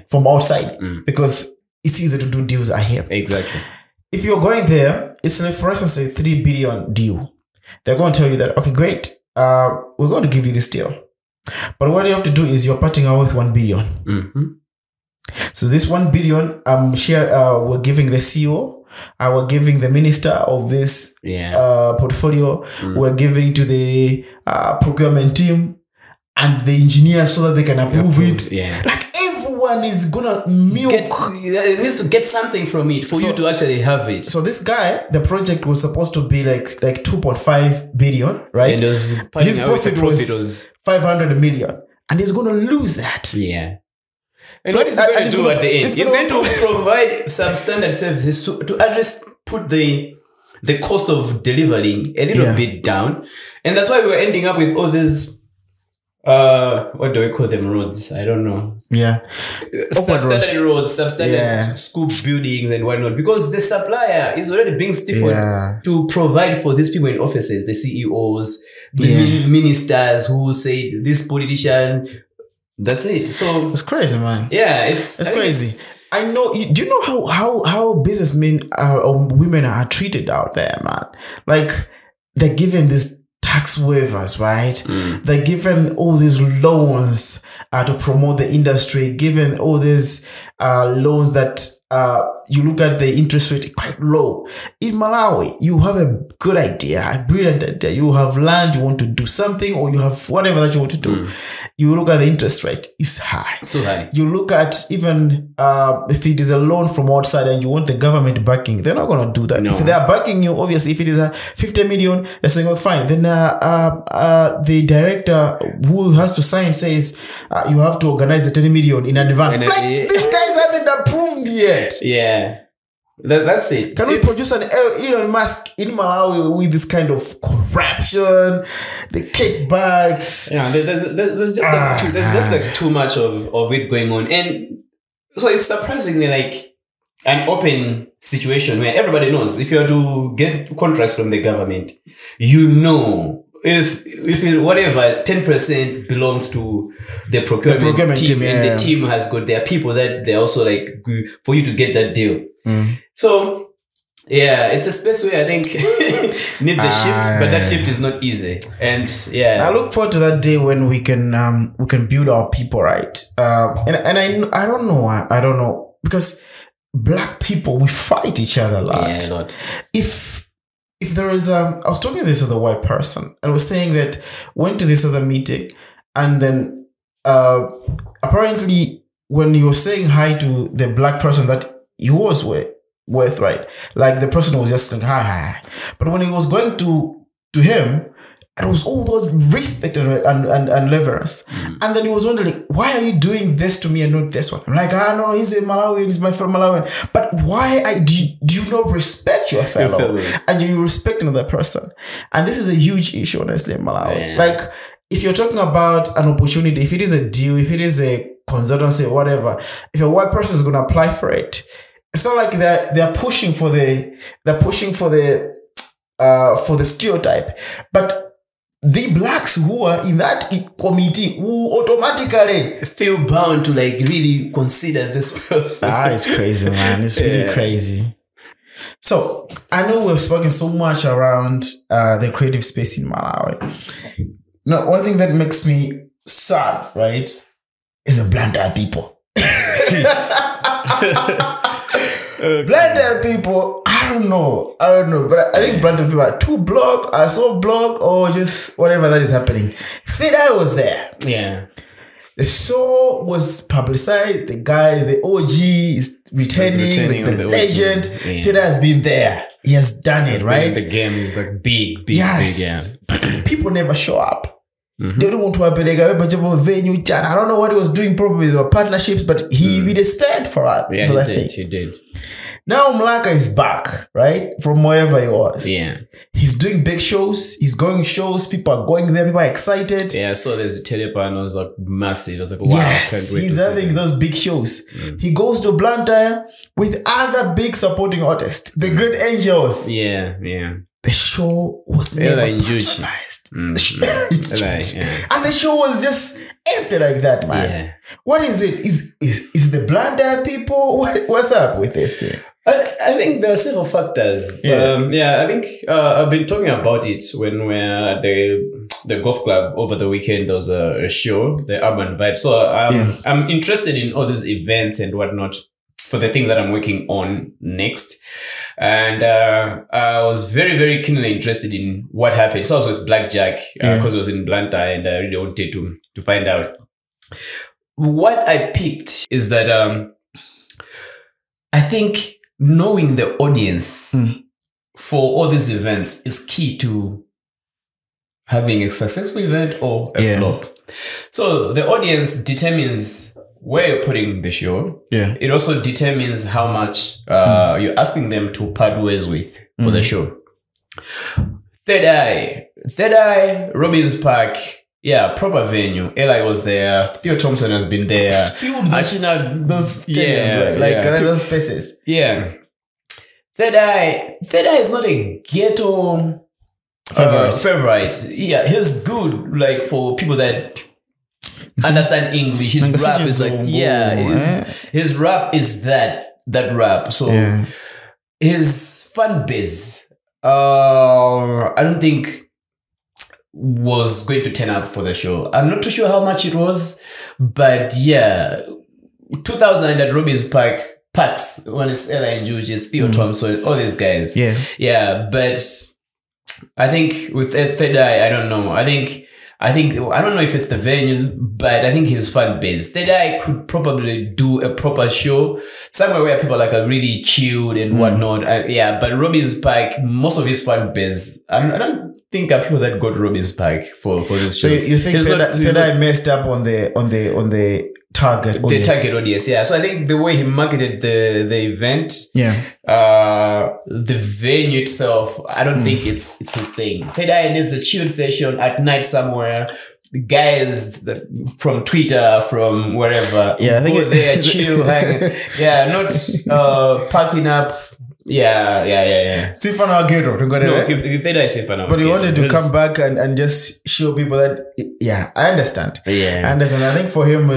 from outside because it's easy to do deals here. Exactly. If you're going there, it's like, for instance, a 3 billion deal. They're going to tell you that, okay, great, we're going to give you this deal. But what you have to do is you're parting out with 1 billion. So this 1 billion, we're giving the CEO, we're giving the minister of this portfolio, we're giving to the procurement team and the engineers so that they can approve it. Like everyone is gonna milk. It needs to get something from it for you to actually have it. So this guy, the project was supposed to be like 2.5 billion, right? And his profit was 500 million, and he's gonna lose that. Yeah. And so what he's going to do at the end? He's going to provide substandard services to put the cost of delivering a little bit down, and that's why we're ending up with all these. What do we call them? Roads? I don't know. Yeah. Substandard roads, substandard school buildings and whatnot. Because the supplier is already being stifled to provide for these people in offices, the CEOs, the ministers who say this politician. That's it. So it's crazy, man. Yeah, it's crazy. I know. Do you know how businessmen or women are treated out there, man? Like they're given this tax waivers, right? They're given all these loans to promote the industry, given all these loans that you look at the interest rate quite low. In Malawi, you have a good idea, a brilliant idea. You have land, you want to do something, or you have whatever that you want to do. You look at the interest rate, it's high. So high. You look at even if it is a loan from outside and you want the government backing, they're not going to do that. No. If they are backing you, obviously, if it is a 50 million, they're saying, oh, fine. Then the director who has to sign says you have to organize the 10 million in advance. These guys haven't approved yet. Yeah. That's it. Can we produce an Elon Musk in Malawi with this kind of corruption, the kickbacks? Yeah, there's just too much of it going on, and so it's surprisingly like an open situation where everybody knows if you are to get contracts from the government, you know. If whatever 10% belongs to the procurement team, and the team has got their people that they're also like for you to get that deal. So yeah, it's a space where I think needs a shift, but that shift is not easy. And I look forward to that day when we can build our people, right? And I don't know because black people, we fight each other a lot. Yeah, a lot. If there is I was talking to this other white person, I was saying that went to this other meeting, and then apparently when he was saying hi to the black person that he was with, right, like the person was just like hi, but when he was going to him, it was all those respect and reverence. And then he was wondering, why are you doing this to me and not this one? I'm like, no, he's a Malawian, he's my fellow Malawian. But why do you not respect your fellow? And you respect another person? And this is a huge issue, honestly, in Malawi. Yeah. Like, if you're talking about an opportunity, if it is a deal, if it is a consultancy or whatever, if a white person is going to apply for it, it's not like they're pushing for the stereotype, but the blacks who are in that committee who automatically feel bound to like really consider this person. It's crazy, man. It's really crazy. So I know we've spoken so much around the creative space in Malawi. Now, one thing that makes me sad, right, is the Blantyre people. Blantyre people, I don't know, but I think Blantyre people are too block, or just whatever that is happening. Fida was there. Yeah. The show was publicized. The guy, the OG is returning, the legend. Yeah. Theta has been there. He has done it, right? The game is like big, Yes. big, yeah. But people never show up. They don't want to happen. Venue. I don't know what he was doing. Probably there were partnerships, but he really stand for us. Yeah, he did. Now Mlaka is back, right? From wherever he was. Yeah. He's doing big shows. He's going shows. People are going there. People are excited. Yeah, so there's a telepan was like massive. I was like, wow. Yes, he's having those big shows. He goes to Blantyre with other big supporting artists. The Great Angels. Yeah. The show was never patronized. Yeah. And the show was just empty like that, man. Yeah. What is it? Is the Blantyre people? What's up with this thing? I think there are several factors. I think I've been talking about it when we're at the golf club over the weekend. There was a show, the Urban Vibe. So I'm interested in all these events and whatnot for the thing that I'm working on next. And I was very, very keenly interested in what happened. So I was with Blackjack because I was in Blantyre and I really wanted to find out. What I picked is that I think knowing the audience for all these events is key to having a successful event or a flop. So the audience determines where you're putting the show. Yeah. It also determines how much you're asking them to part ways with for the show. Third Eye, Robbins Park. Yeah, proper venue. Eli was there. Theo Thompson has been there. Filled those stadiums, right? Those spaces. Yeah. Third Eye is not a ghetto favorite. Yeah, he's good. Like for people that understand English. His rap is like his rap is that rap. So his fan base, I don't think was going to turn up for the show. I'm not too sure how much it was, but 2000 at Robbins Parks when it's Ella and Juge, it's Theo Thompson, all these guys. Yeah, but I think with Third Eye, I don't know. I don't know if it's the venue, but I think his fan base. Third Eye could probably do a proper show somewhere where people are really chilled and whatnot. But Robbins Park, most of his fan base, I don't think are people that go to Robbins Park for this show. So you think Third Eye messed up on the target audience? The target audience, yeah. So I think the way he marketed the event, the venue itself, I don't think it's his thing. Third Eye needs a chilled session at night somewhere. The guys from Twitter, from wherever, I think they're chill, hang, not parking up. Sifano Ghetto. But he wanted to come back and just show people that, I understand. I understand. I think for him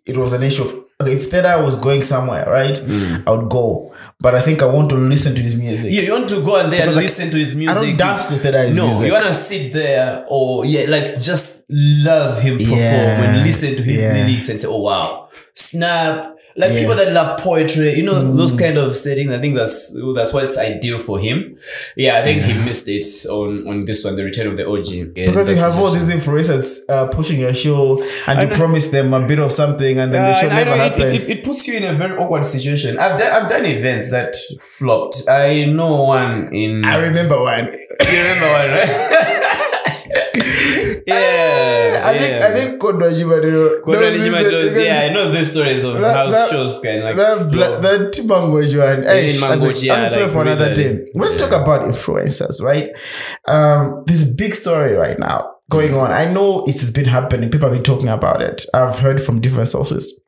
it was an issue of, okay, if Theta was going somewhere, right, I would go. But I think I want to listen to his music. You want to go and there and listen to his music. I don't dance to Theta's music. You want to sit there or just love him perform and listen to his lyrics and say, oh wow, snap. Like people that love poetry, those kind of settings. I think that's what's ideal for him. I think he missed it on this one, the Return of the OG. Because you have all these influencers pushing your show and you promise them a bit of something and then the show never happens. It puts you in a very awkward situation. I've done events that flopped. I know one in... I remember one. You remember one, right? I think Kodwajima I know these stories of how shows can that Timango Juan. I'm sorry for another team. Let's talk about influencers, right? There's a big story right now going on. I know it's been happening. People have been talking about it. I've heard from different sources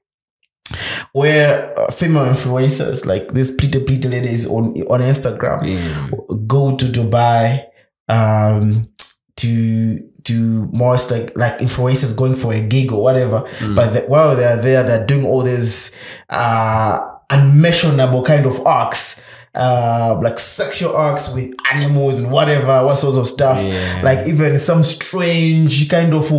where female influencers like these pretty ladies on Instagram go to Dubai to more like influencers going for a gig or whatever, but while they're there, they're doing all these unmentionable kind of acts, like sexual acts with animals and whatever, what sorts of stuff, like even some strange kind of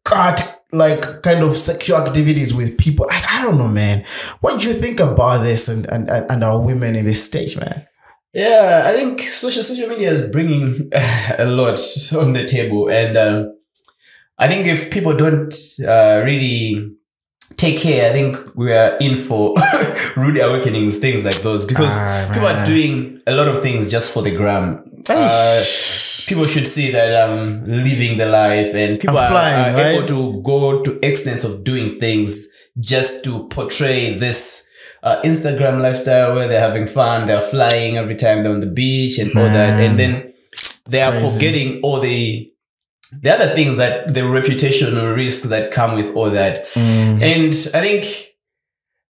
kind of sexual activities with people. I don't know, man. What do you think about this and our women in this stage, man? Yeah, I think social media is bringing a lot on the table, and I think if people don't really take care, I think we are in for rude awakenings, things like those, because people are doing a lot of things just for the gram. People should see that I'm living the life, and people are able to go to extents of doing things just to portray this Instagram lifestyle where they're having fun, they're flying every time they're on the beach and all that, and then they are forgetting all the other things, that the reputational risk that come with all that. And I think,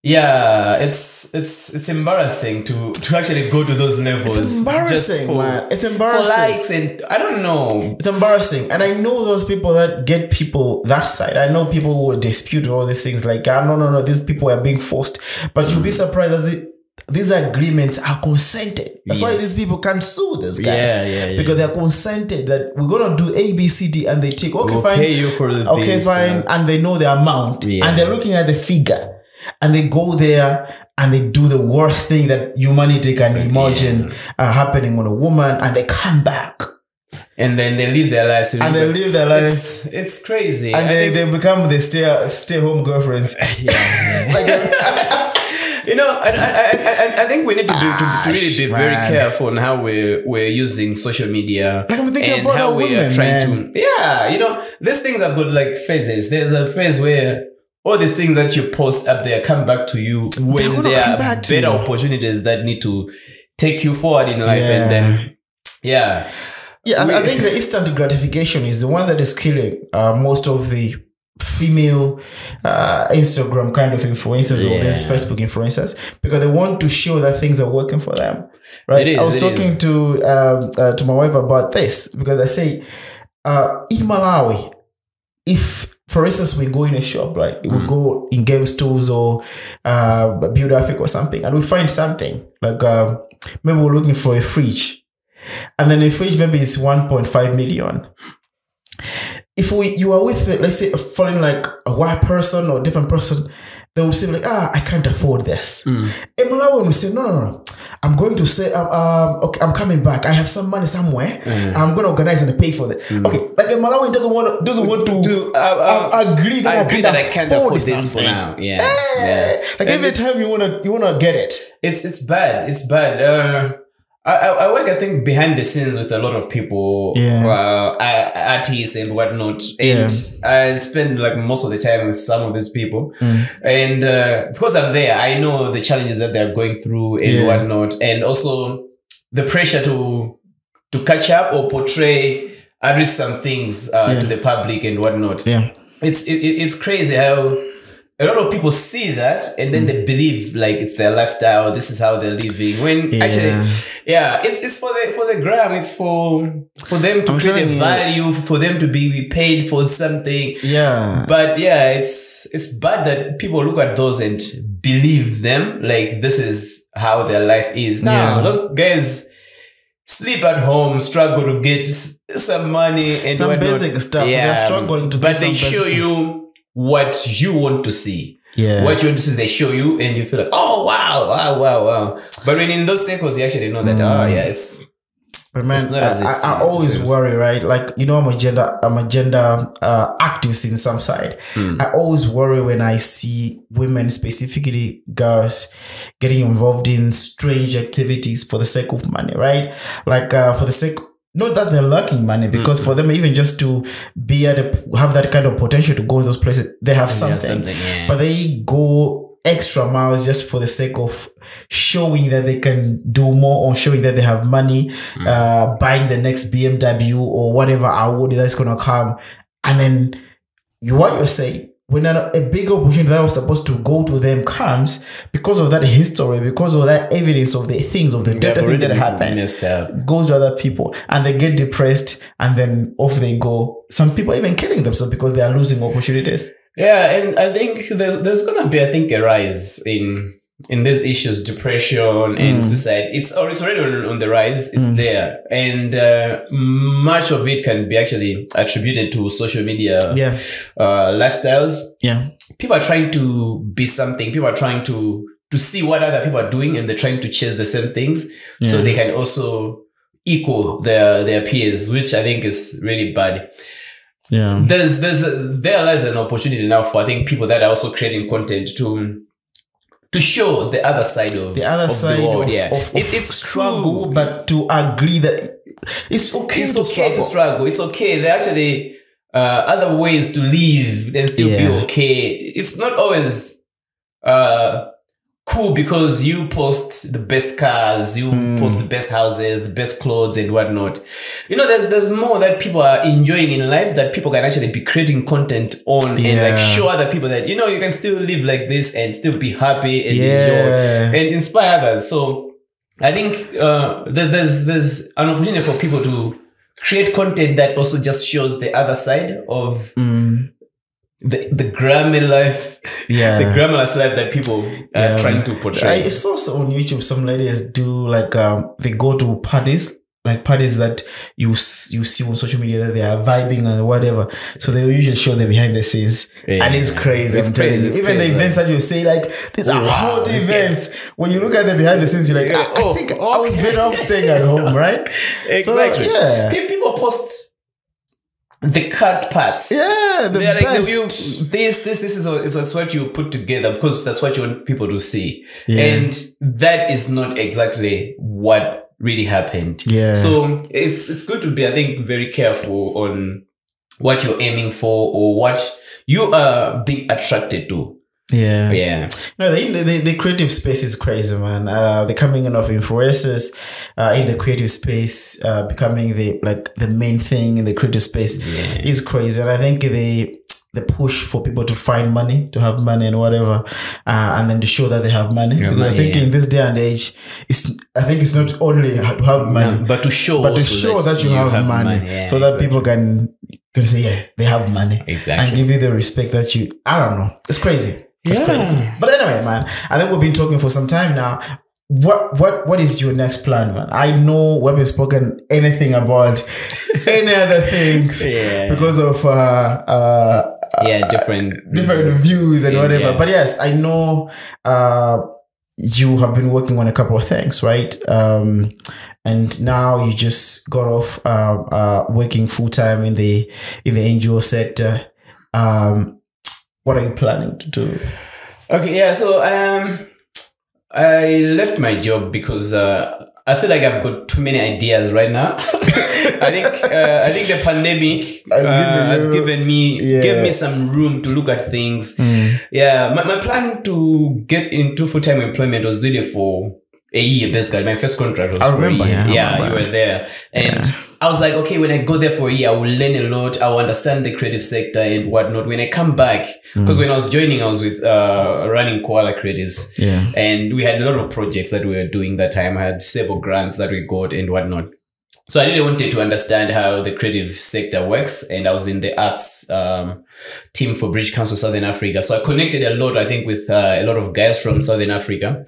yeah, it's embarrassing to actually go to those levels. It's embarrassing, man. It's embarrassing. For likes, and I don't know. It's embarrassing. And I know those people that get people that side. I know people who dispute all these things like, no, these people are being forced. But you'll be surprised as these agreements are consented. That's why these people can't sue these guys. Because they're consented that we're gonna do A, B, C, D, and they take we'll pay you for the fine, and they know the amount, and they're looking at the figure, and they go there and they do the worst thing that humanity can imagine happening on a woman, and they come back. And then they live their lives. It's crazy. And they become the stay-home girlfriends. You know, I think we need to really be very careful on how we're using social media, like I'm thinking and about how we are trying to. Yeah, you know, these things have got like phases. There's a phase where all the things that you post up there come back to you when there are better opportunities that need to take you forward in life, and then I think the instant gratification is the one that is killing most of the female Instagram kind of influencers or these Facebook influencers, because they want to show that things are working for them, right? I was talking to my wife about this, because I say in Malawi, if for instance we go in a shop, right, we go in game stores or Build Africa or something, and we find something like maybe we're looking for a fridge, and then the fridge maybe is 1.5 million. If you are with, let's say, following like a white person or a different person, they will say like, I can't afford this. In Malawi, we say, no, I'm going to say, okay, I'm coming back. I have some money somewhere. I'm going to organize and pay for it. Okay, like a Malawi doesn't want to agree that I can't afford this for now. Like every time you wanna get it. It's bad. It's bad. I work, I think, behind the scenes with a lot of people, artists and whatnot, and I spend like most of the time with some of these people, and because I'm there, I know the challenges that they're going through and whatnot, and also the pressure to catch up or portray at least some things to the public and whatnot. It's crazy how a lot of people see that and then they believe like it's their lifestyle, this is how they're living. When actually, it's for the gram. It's for them to create a value, for them to be paid for something. But it's bad that people look at those and believe them like this is how their life is. Now those guys sleep at home, struggle to get some money and some basic stuff. They're struggling to, but they show you what you want to see. What you want to see, they show you, and you feel like, oh wow. But when in those circles, you actually know that it's. But man, I always worry, right? Like, you know, I'm a gender activist in some side. I always worry when I see women, specifically girls, getting involved in strange activities for the sake of money, right? Like for the sake. Not that they're lacking money, because for them, even just to be have that kind of potential to go in those places, they have something. But they go extra miles just for the sake of showing that they can do more, or showing that they have money, buying the next BMW or whatever award that's going to come. And then what you're saying, when a big opportunity that was supposed to go to them comes, because of that history, because of that evidence of the things, of the dirty thing that happened, goes to other people, and they get depressed, and then off they go. Some people even killing themselves because they are losing opportunities. Yeah, and I think there's gonna be, I think, a rise in these issues, depression and suicide. It's already on the rise. It's there, and much of it can be actually attributed to social media lifestyles. People are trying to be something. People are trying to see what other people are doing, and they're trying to chase the same things so they can also equal their peers, which I think is really bad. Yeah. there lies an opportunity now for, I think, people that are also creating content to show the other side of The other side the world. of It's struggle, true. but to agree that it's okay It's to okay to struggle. struggle. It's okay. There are actually other ways to live and still be Yeah. okay. It's not always cool because you post the best cars, you post the best houses, the best clothes and whatnot. You know, there's more that people are enjoying in life that people can actually be creating content on and Yeah. like show other people that, you know, you can still live like this and still be happy and Yeah. enjoy and inspire others. So I think there's an opportunity for people to create content that also just shows the other side of the grammar life, Yeah. the glamorous life that people are trying to portray. I saw on YouTube some ladies do like they go to parties, like parties that you see on social media that they are vibing and whatever. So they will usually show the behind the scenes, Yeah. and it's crazy. It's I'm telling crazy, you. it's Even crazy. the events that you say like these are Wow, hot this events. When you look at the behind the scenes, you're like, Yeah, I think I was okay. better off staying at home, right? Exactly. So, yeah. People post the cut parts. Yeah, the They're like, best. this is what you put together because that's what you want people to see. Yeah. And that is not exactly what really happened. Yeah. So it's good to be, I think, very careful on what you're aiming for or what you are being attracted to. Yeah. Yeah. No, the creative space is crazy, man. The coming in of influencers in the creative space, becoming the main thing in the creative space is crazy. And I think the push for people to find money, to have money and whatever, and then to show that they have money. Yeah, Because I think in this day and age, I think it's not only to have money, But to show, but to also show that you have money, Yeah, so that exactly. people can say, yeah, they have money, Exactly. and give you the respect that you. I don't know. It's crazy. It's Yeah. crazy. But anyway, man, I think we've been talking for some time now. What is your next plan, man? I know we haven't spoken anything about any other things because of different views and whatever. Yeah. But yes, I know you have been working on a couple of things, right? And now you just got off working full time in the NGO sector. What are you planning to do? Okay, yeah. So I left my job because I feel like I've got too many ideas right now. I think the pandemic gave me some room to look at things. Yeah, my plan to get into full-time employment was really for a year, basically. My first contract was for a year. You were there. And I was like, okay, when I go there for a year, I will learn a lot. I will understand the creative sector and whatnot. When I come back, because when I was joining, I was with running Koala Creatives. Yeah. And we had a lot of projects that we were doing that time. I had several grants that we got and whatnot. So I really wanted to understand how the creative sector works. And I was in the arts team for British Council Southern Africa. So I connected a lot, I think, with a lot of guys from Southern Africa.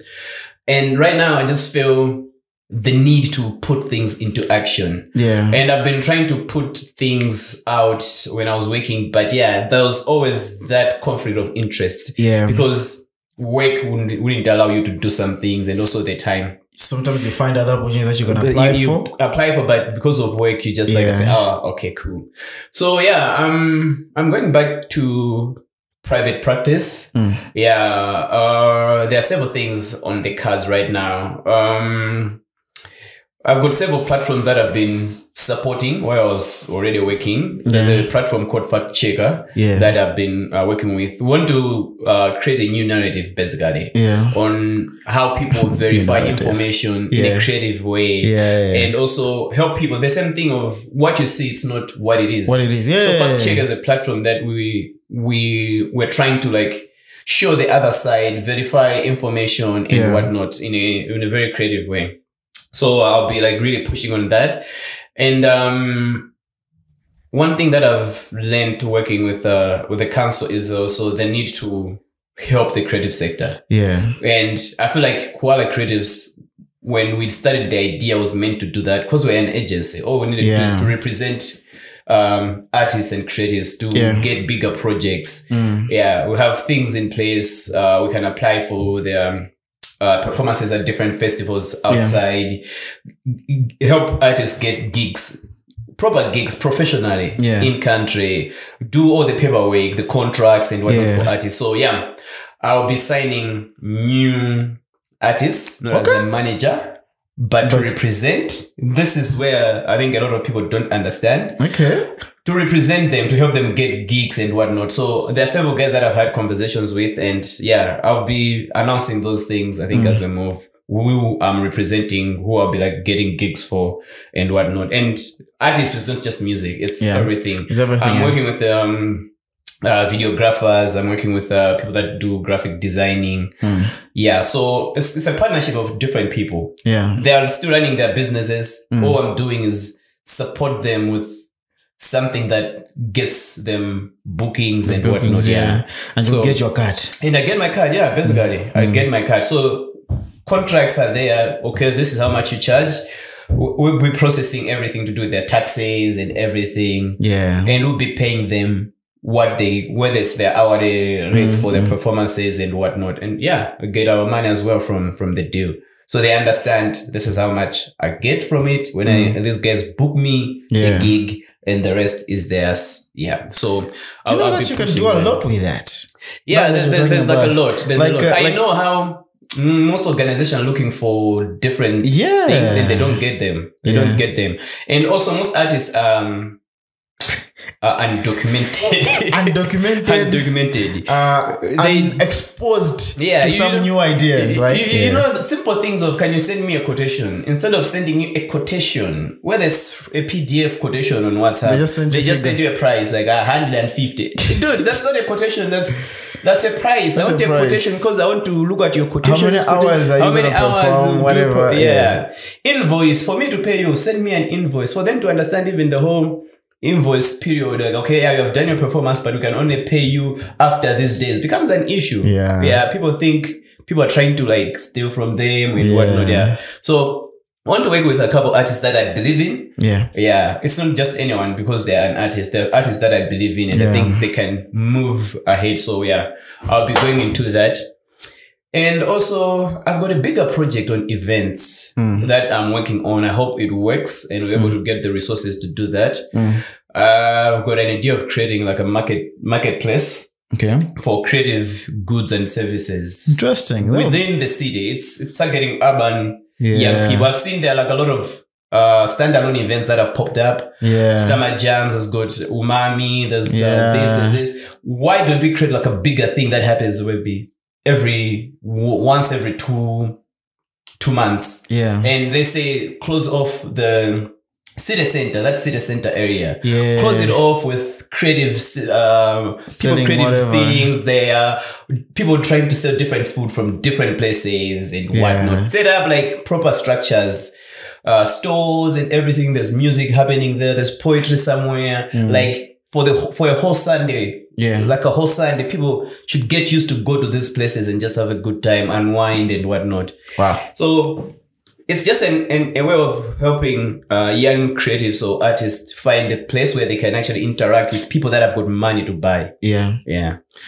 And right now, I just feel the need to put things into action. Yeah. And I've been trying to put things out when I was working. But yeah, there was always that conflict of interest. Yeah. Because work wouldn't allow you to do some things and also the time. Sometimes you find other opportunities that you're going to apply you apply for, but because of work, you just say, oh, okay, cool. So yeah, I'm going back to private practice. Yeah. There are several things on the cards right now. I've got several platforms that I've been supporting where I was already working. There's a platform called Fact Checker that I've been working with. We want to create a new narrative, basically, on how people verify information in a creative way, and also help people. The same thing of what you see, it's not what it is. What it is, So Fact Checker is a platform that we're trying to like show the other side, verify information and whatnot in a very creative way. So I'll be like really pushing on that. And one thing that I've learned working with the council is also the need to help the creative sector. Yeah. And I feel like Koala Creatives, when we started, the idea was meant to do that because we're an agency. All we needed is to represent artists and creatives to get bigger projects. Yeah, we have things in place. We can apply for the performances at different festivals outside, help artists get gigs proper gigs professionally Yeah. in country, do all the paperwork, the contracts and whatnot Yeah. for artists. So yeah, I'll be signing new artists, not as a manager, but to represent. This is where I think a lot of people don't understand. Okay. To represent them, to help them get gigs and whatnot. So there are several guys that I've had conversations with, and yeah, I'll be announcing those things, I think, as a move. Who I'm representing, who I'll be like getting gigs for and whatnot. And artists is not just music, it's everything. It's everything. I'm working with videographers, I'm working with people that do graphic designing. Yeah, so it's a partnership of different people. Yeah. They are still running their businesses. All I'm doing is support them with something that gets them bookings and whatnot. Yeah. And you get your cut. And I get my card, yeah, basically. I get my card. So contracts are there. Okay, this is how much you charge. We'll be processing everything to do with their taxes and everything. Yeah. And we'll be paying them whether it's their hourly rates for their performances and whatnot. And yeah, we get our money as well from the deal. So they understand this is how much I get from it when these guys book me a gig, and the rest is theirs. Yeah. So do you know that you can do a lot with that? Yeah, there's like a lot. There's a lot. I know how most organizations are looking for different things and they don't get them. They don't get them. And also most artists undocumented. They exposed to some new ideas, right? You know, the simple things of, can you send me a quotation? Instead of sending you a quotation, whether it's a PDF quotation on WhatsApp, they just send you a price, like 150. Dude, that's not a quotation. That's a price. I want a quotation because I want to look at your quotation. How many hours are you going to perform? Whatever. Invoice. For me to pay you, send me an invoice. For them to understand even the whole invoice period, like, okay, yeah, you have done your performance, but we can only pay you after these days, becomes an issue. Yeah. People think people are trying to like steal from them and whatnot. Yeah. So I want to work with a couple artists that I believe in. Yeah. It's not just anyone because they're an artist. They're artists that I believe in and I think they can move ahead. So yeah, I'll be going into that. And also, I've got a bigger project on events that I'm working on. I hope it works and we're able to get the resources to do that. I've got an idea of creating like a marketplace for creative goods and services. Interesting. Within the city. It's targeting urban young people. I've seen there like a lot of standalone events that have popped up. Summer Jams has got Umami. There's there's this. Why don't we create like a bigger thing that happens maybe once every two months? And they say close off the city center, that city center area. Close it off with creative things there. People trying to sell different food from different places and whatnot. Set up like proper structures. Stores and everything. There's music happening there. There's poetry somewhere. Like for a whole Sunday. Like a whole Sunday, people should get used to go to these places and just have a good time, unwind and whatnot. Wow. So it's just a way of helping young creatives or artists find a place where they can actually interact with people that have got money to buy.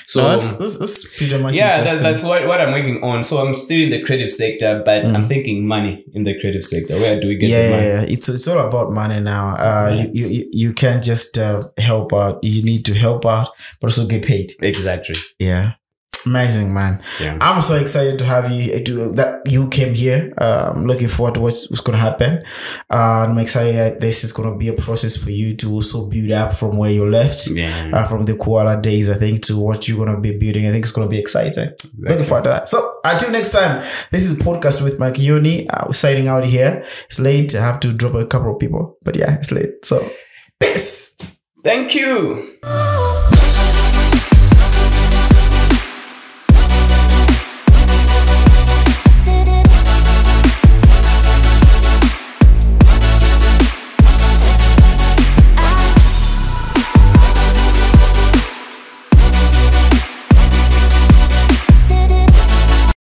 So that's pretty much that's what I'm working on. So I'm still in the creative sector, but I'm thinking money in the creative sector. Where do we get the money? It's all about money now. You can't just help out. You need to help out, but also get paid. Exactly. Amazing, man. I'm so excited to have you, that you came here. I'm looking forward to what's going to happen. I'm excited that this is going to be a process for you to also build up from where you left, from the Kuala days, I think, to what you're going to be building. I think it's going to be exciting. Looking forward to that. So until next time, this is Podcast with Makioni. We're signing out here. It's late. I have to drop a couple of people, but yeah, it's late. So peace. Thank you.